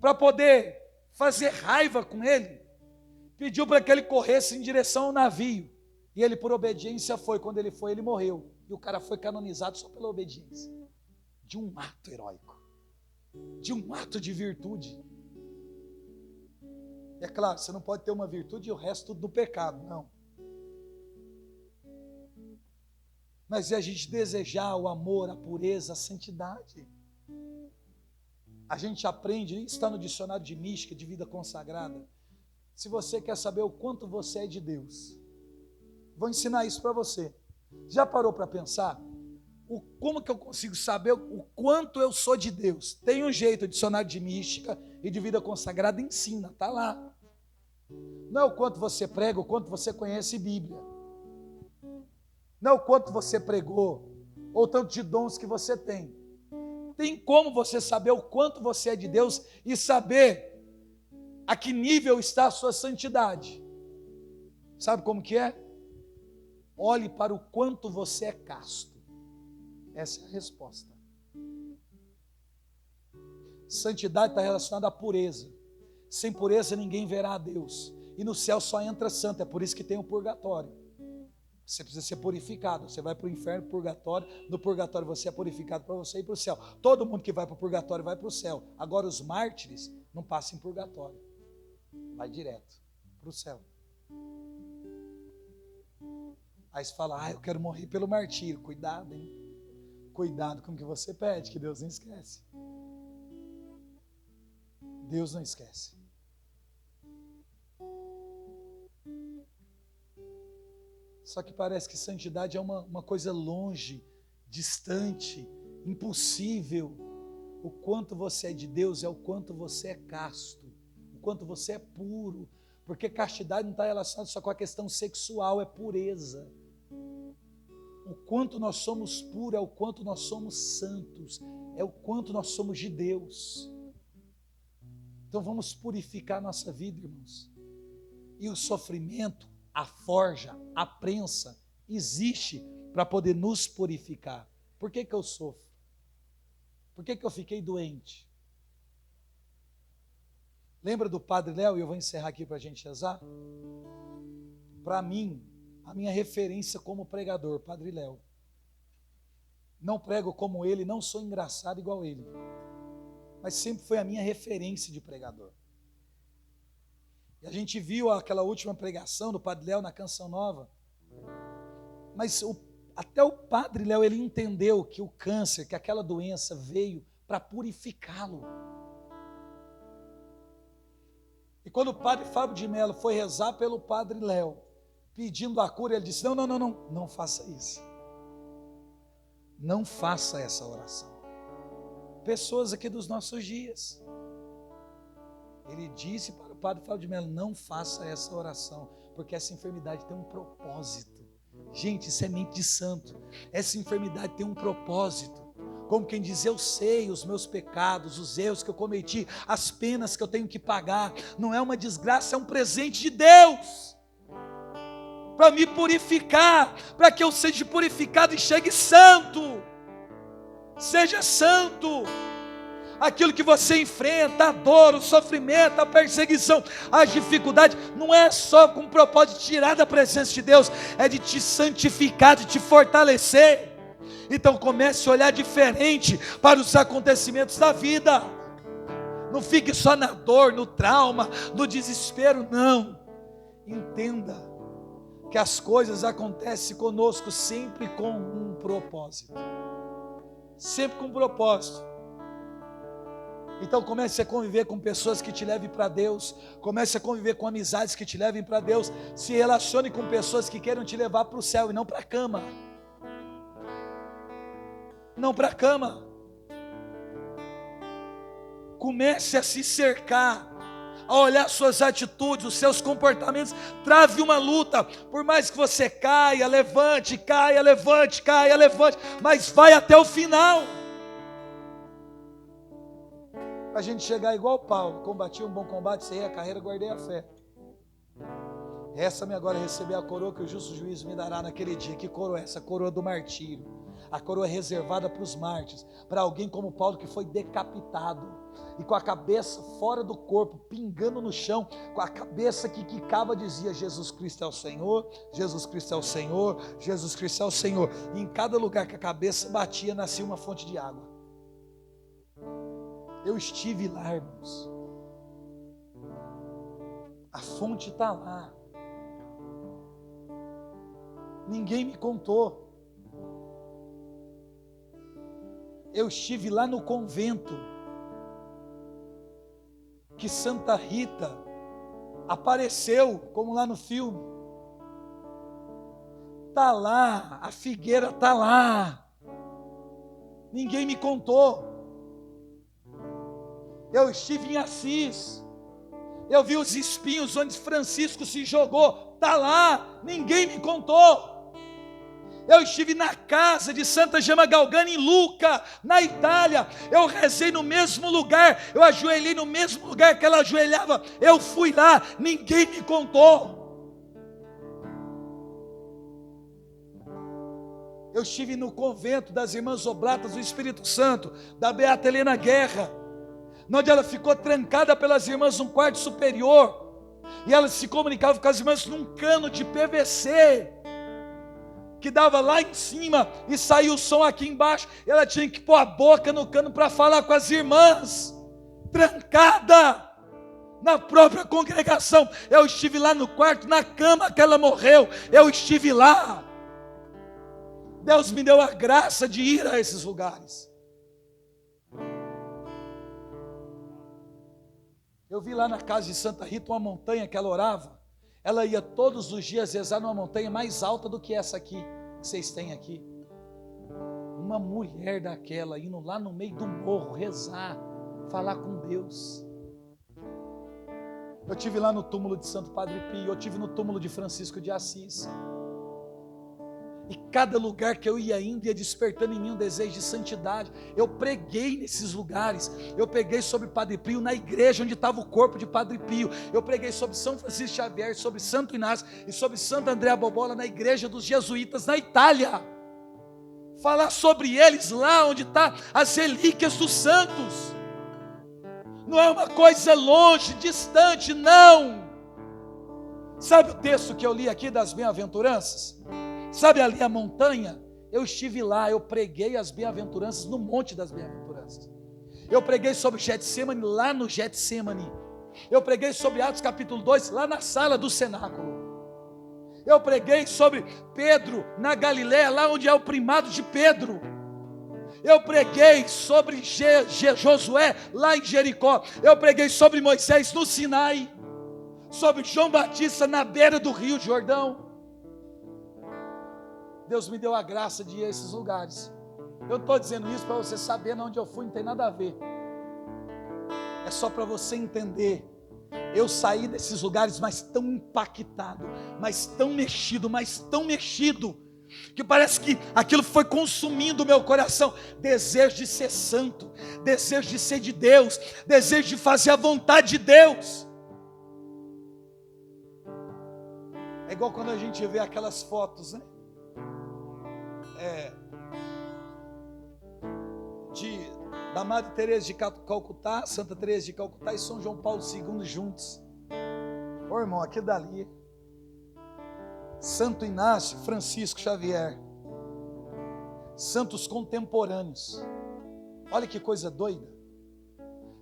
para poder fazer raiva com ele, pediu para que ele corresse em direção ao navio. E ele, por obediência, foi. Quando ele foi, ele morreu. E o cara foi canonizado só pela obediência. De um ato heróico. De um ato de virtude. É claro, você não pode ter uma virtude e o resto tudo do pecado, não. Mas é a gente desejar o amor, a pureza, a santidade. A gente aprende, isso está no dicionário de mística, de vida consagrada. Se você quer saber o quanto você é de Deus, vou ensinar isso para você. Já parou para pensar? Como que eu consigo saber o quanto eu sou de Deus? Tem um jeito, o dicionário de mística e de vida consagrada ensina, está lá. Não é o quanto você prega, o quanto você conhece Bíblia. Não é o quanto você pregou, ou tanto de dons que você tem. Tem como você saber o quanto você é de Deus e saber a que nível está a sua santidade. Sabe como que é? Olhe para o quanto você é casto. Essa é a resposta. Santidade está relacionada à pureza. Sem pureza ninguém verá a Deus. E no céu só entra santo, é por isso que tem o purgatório. Você precisa ser purificado. Você vai para o inferno, purgatório. No purgatório você é purificado para você ir para o céu. Todo mundo que vai para o purgatório vai para o céu. Agora os mártires não passam em purgatório. Vai direto para o céu. Aí você fala, eu quero morrer pelo martírio. Cuidado, hein? Cuidado com o que você pede, que Deus não esquece. Deus não esquece. Só que parece que santidade é uma coisa longe, distante, impossível. O quanto você é de Deus é o quanto você é casto, o quanto você é puro. Porque castidade não está relacionada só com a questão sexual, é pureza. O quanto nós somos puros é o quanto nós somos santos, é o quanto nós somos de Deus. Então vamos purificar a nossa vida, irmãos. E o sofrimento, a forja, a prensa, existe para poder nos purificar. Por que eu sofro? Por que eu fiquei doente? Lembra do Padre Léo? E eu vou encerrar aqui para a gente rezar. Para mim, a minha referência como pregador, Padre Léo. Não prego como ele, não sou engraçado igual ele. Mas sempre foi a minha referência de pregador. E a gente viu aquela última pregação do Padre Léo na Canção Nova. Mas até o Padre Léo, ele entendeu que o câncer, que aquela doença veio para purificá-lo. E quando o Padre Fábio de Mello foi rezar pelo Padre Léo, pedindo a cura, ele disse, não faça isso. Não faça essa oração. Pessoas aqui dos nossos dias. Ele disse para o Padre Fábio de Mello, não faça essa oração, porque essa enfermidade tem um propósito. Gente, isso é mente de santo. Essa enfermidade tem um propósito. Como quem diz, eu sei os meus pecados, os erros que eu cometi, as penas que eu tenho que pagar. Não é uma desgraça, é um presente de Deus. Para me purificar, para que eu seja purificado e chegue santo. Seja santo. Aquilo que você enfrenta, a dor, o sofrimento, a perseguição, as dificuldades, não é só com o propósito de tirar da presença de Deus, é de te santificar, de te fortalecer. Então comece a olhar diferente para os acontecimentos da vida. Não fique só na dor, no trauma, no desespero, não. Entenda que as coisas acontecem conosco sempre com um propósito. Sempre com um propósito. Então comece a conviver com pessoas que te levem para Deus. Comece a conviver com amizades que te levem para Deus. Se relacione com pessoas que queiram te levar para o céu e não para a cama. Não para a cama. Comece a se cercar, a olhar suas atitudes, os seus comportamentos, trave uma luta. Por mais que você caia, levante, mas vai até o final. A gente chegar igual Paulo: combati um bom combate, encerrei a carreira, guardei a fé. Resta-me agora receber a coroa que o justo juízo me dará naquele dia. Que coroa é essa? A coroa do martírio. A coroa é reservada para os mártires, para alguém como Paulo, que foi decapitado e com a cabeça fora do corpo, pingando no chão, com a cabeça que quicava, dizia: Jesus Cristo é o Senhor, Jesus Cristo é o Senhor, Jesus Cristo é o Senhor. E em cada lugar que a cabeça batia, nascia uma fonte de água. Eu estive lá, irmãos. A fonte está lá. Ninguém me contou. Eu estive lá no convento que Santa Rita apareceu, como lá no filme. Está lá, a figueira está lá. Ninguém me contou. Eu estive em Assis. Eu vi os espinhos onde Francisco se jogou. Está lá, ninguém me contou. Eu estive na casa de Santa Gemma Galgani em Lucca, na Itália. Eu rezei no mesmo lugar, eu ajoelhei no mesmo lugar que ela ajoelhava. Eu fui lá, ninguém me contou. Eu estive no convento das Irmãs Oblatas do Espírito Santo, da Beata Helena Guerra, onde ela ficou trancada pelas irmãs num quarto superior, e ela se comunicava com as irmãs num cano de PVC, que dava lá em cima e saía o som aqui embaixo. Ela tinha que pôr a boca no cano para falar com as irmãs, trancada na própria congregação. Eu estive lá no quarto, na cama que ela morreu, eu estive lá. Deus me deu a graça de ir a esses lugares. Eu vi lá na casa de Santa Rita uma montanha que ela orava. Ela ia todos os dias rezar numa montanha mais alta do que essa aqui, que vocês têm aqui. Uma mulher daquela indo lá no meio do morro rezar, falar com Deus. Eu estive lá no túmulo de Santo Padre Pio, eu estive no túmulo de Francisco de Assis. E cada lugar que eu ia indo, ia despertando em mim um desejo de santidade. Eu preguei nesses lugares. Eu preguei sobre Padre Pio na igreja onde estava o corpo de Padre Pio. Eu preguei sobre São Francisco Xavier, sobre Santo Inácio e sobre Santa Andrea Bobola na igreja dos jesuítas na Itália. Falar sobre eles lá onde estão as relíquias dos santos. Não é uma coisa longe, distante, não. Sabe o texto que eu li aqui das bem-aventuranças? Sabe ali a montanha? Eu estive lá, eu preguei as bem-aventuranças no Monte das Bem-aventuranças. Eu preguei sobre Getsemane, lá no Getsemane. Eu preguei sobre Atos capítulo 2, lá na sala do cenáculo. Eu preguei sobre Pedro na Galiléia, lá onde é o primado de Pedro. Eu preguei sobre Josué, lá em Jericó. Eu preguei sobre Moisés no Sinai. Sobre João Batista na beira do Rio Jordão. Deus me deu a graça de ir a esses lugares. Eu estou dizendo isso para você saber onde eu fui, não tem nada a ver. É só para você entender. Eu saí desses lugares mais tão impactado, mais tão mexido, que parece que aquilo foi consumindo o meu coração. Desejo de ser santo, desejo de ser de Deus, desejo de fazer a vontade de Deus. É igual quando a gente vê aquelas fotos, né? Da Madre Teresa de Calcutá, Santa Teresa de Calcutá e São João Paulo II juntos. Ô irmão, aqui dali, Santo Inácio, Francisco Xavier, santos contemporâneos. Olha que coisa doida.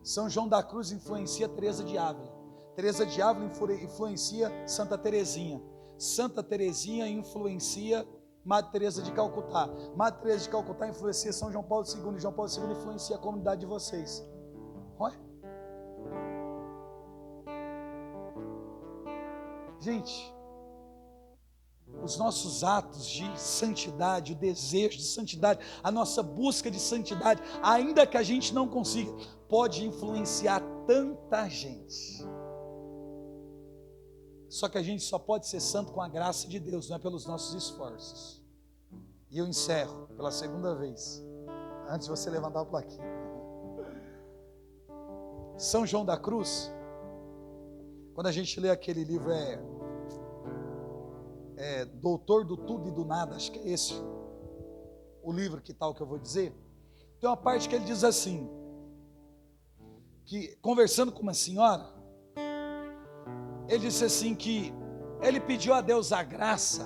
São João da Cruz influencia Teresa de Ávila. Teresa de Ávila influencia Santa Teresinha. Santa Teresinha influencia Madre Teresa de Calcutá. Madre Teresa de Calcutá influencia São João Paulo II. E João Paulo II influencia a comunidade de vocês. Olha. Gente, os nossos atos de santidade, o desejo de santidade, a nossa busca de santidade, ainda que a gente não consiga, pode influenciar tanta gente. Só que a gente só pode ser santo com a graça de Deus, não é pelos nossos esforços. E eu encerro pela segunda vez, antes de você levantar a plaquinha. São João da Cruz, quando a gente lê aquele livro, Doutor do Tudo e do Nada, acho que é esse o livro que tal que eu vou dizer. Tem uma parte que ele diz assim, que conversando com uma senhora, ele disse assim que ele pediu a Deus a graça,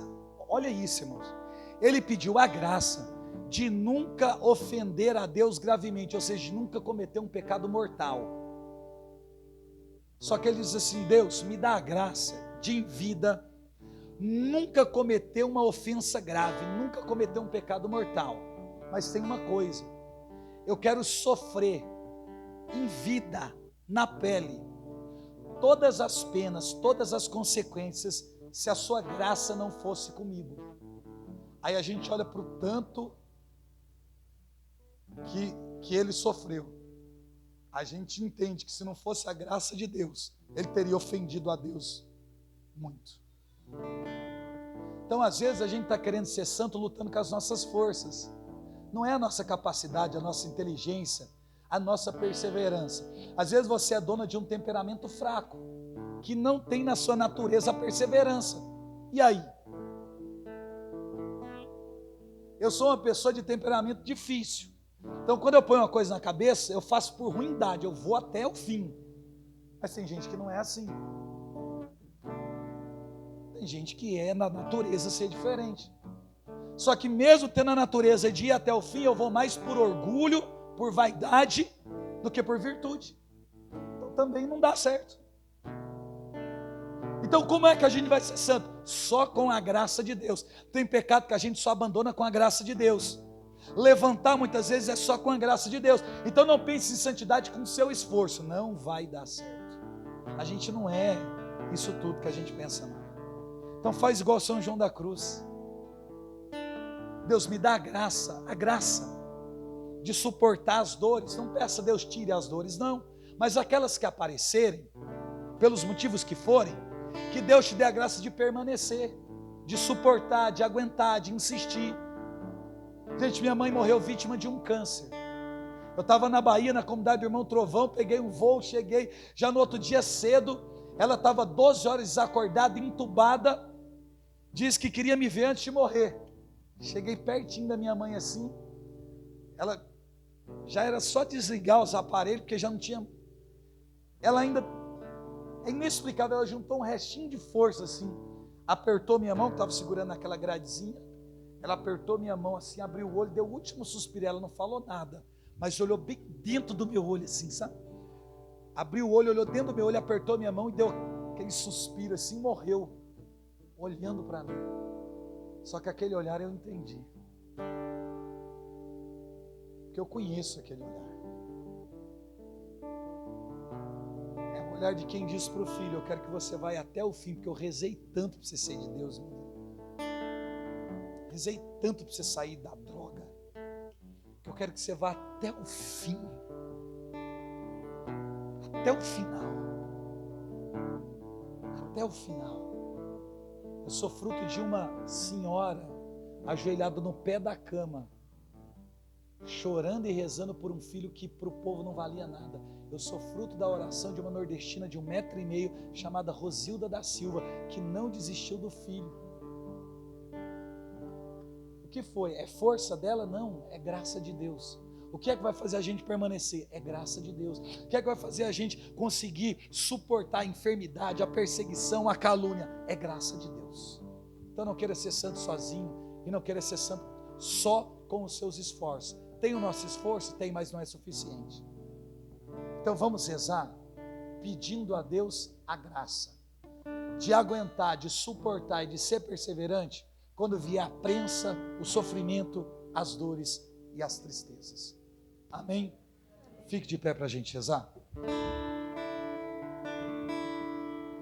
olha isso, irmãos, ele pediu a graça de nunca ofender a Deus gravemente, ou seja, de nunca cometer um pecado mortal. Só que ele diz assim, Deus, me dá a graça de em vida nunca cometer uma ofensa grave, nunca cometer um pecado mortal. Mas tem uma coisa, eu quero sofrer em vida, na pele, todas as penas, todas as consequências, se a sua graça não fosse comigo. Aí a gente olha para o tanto que ele sofreu. A gente entende que se não fosse a graça de Deus, ele teria ofendido a Deus muito. Então, às vezes, a gente está querendo ser santo lutando com as nossas forças. Não é a nossa capacidade, a nossa inteligência, a nossa perseverança. Às vezes você é dona de um temperamento fraco, que não tem na sua natureza a perseverança. E aí? Eu sou uma pessoa de temperamento difícil. Então, quando eu ponho uma coisa na cabeça, eu faço por ruindade, eu vou até o fim. Mas tem gente que não é assim. Tem gente que é na natureza ser diferente. Só que mesmo tendo a natureza de ir até o fim, eu vou mais por orgulho, por vaidade, do que por virtude. Então também não dá certo. Então como é que a gente vai ser santo? Só com a graça de Deus. Tem pecado que a gente só abandona com a graça de Deus. Levantar muitas vezes é só com a graça de Deus. Então não pense em santidade com o seu esforço. Não vai dar certo. A gente não é isso tudo que a gente pensa não. Então faz igual São João da Cruz. Deus me dá a graça de suportar as dores. Não peça a Deus tire as dores, não. Mas aquelas que aparecerem, pelos motivos que forem, que Deus te dê a graça de permanecer, de suportar, de aguentar, de insistir. Gente, minha mãe morreu vítima de um câncer. Eu estava na Bahia, na comunidade do Irmão Trovão, peguei um voo, cheguei, já no outro dia cedo, ela estava 12 horas desacordada, entubada, disse que queria me ver antes de morrer. Cheguei pertinho da minha mãe assim, ela já era só desligar os aparelhos, porque já não tinha, ela ainda, é inexplicável, ela juntou um restinho de força assim, apertou minha mão, que estava segurando aquela gradezinha, ela apertou minha mão assim, abriu o olho, deu o último suspiro, ela não falou nada, mas olhou bem dentro do meu olho assim, sabe? Abriu o olho, olhou dentro do meu olho, apertou minha mão e deu aquele suspiro assim, morreu, olhando para mim. Só que aquele olhar eu entendi, porque eu conheço aquele olhar. É o olhar de quem diz para o filho, eu quero que você vá até o fim, porque eu rezei tanto para você ser de Deus, meu Deus. Rezei tanto para você sair da droga, que eu quero que você vá até o fim, até o final, até o final. Eu sou fruto de uma senhora ajoelhada no pé da cama, chorando e rezando por um filho que para o povo não valia nada. Eu sou fruto da oração de uma nordestina de 1,5 m, chamada Rosilda da Silva, que não desistiu do filho. O que foi? É força dela? Não, é graça de Deus. O que é que vai fazer a gente permanecer? É graça de Deus. O que é que vai fazer a gente conseguir suportar a enfermidade, a perseguição, a calúnia? É graça de Deus. Então não queira ser santo sozinho e não queira ser santo só com os seus esforços. Tem o nosso esforço? Tem, mas não é suficiente. Então vamos rezar pedindo a Deus a graça de aguentar, de suportar e de ser perseverante quando vier a prensa, o sofrimento, as dores e as tristezas. Amém? Fique de pé para a gente rezar.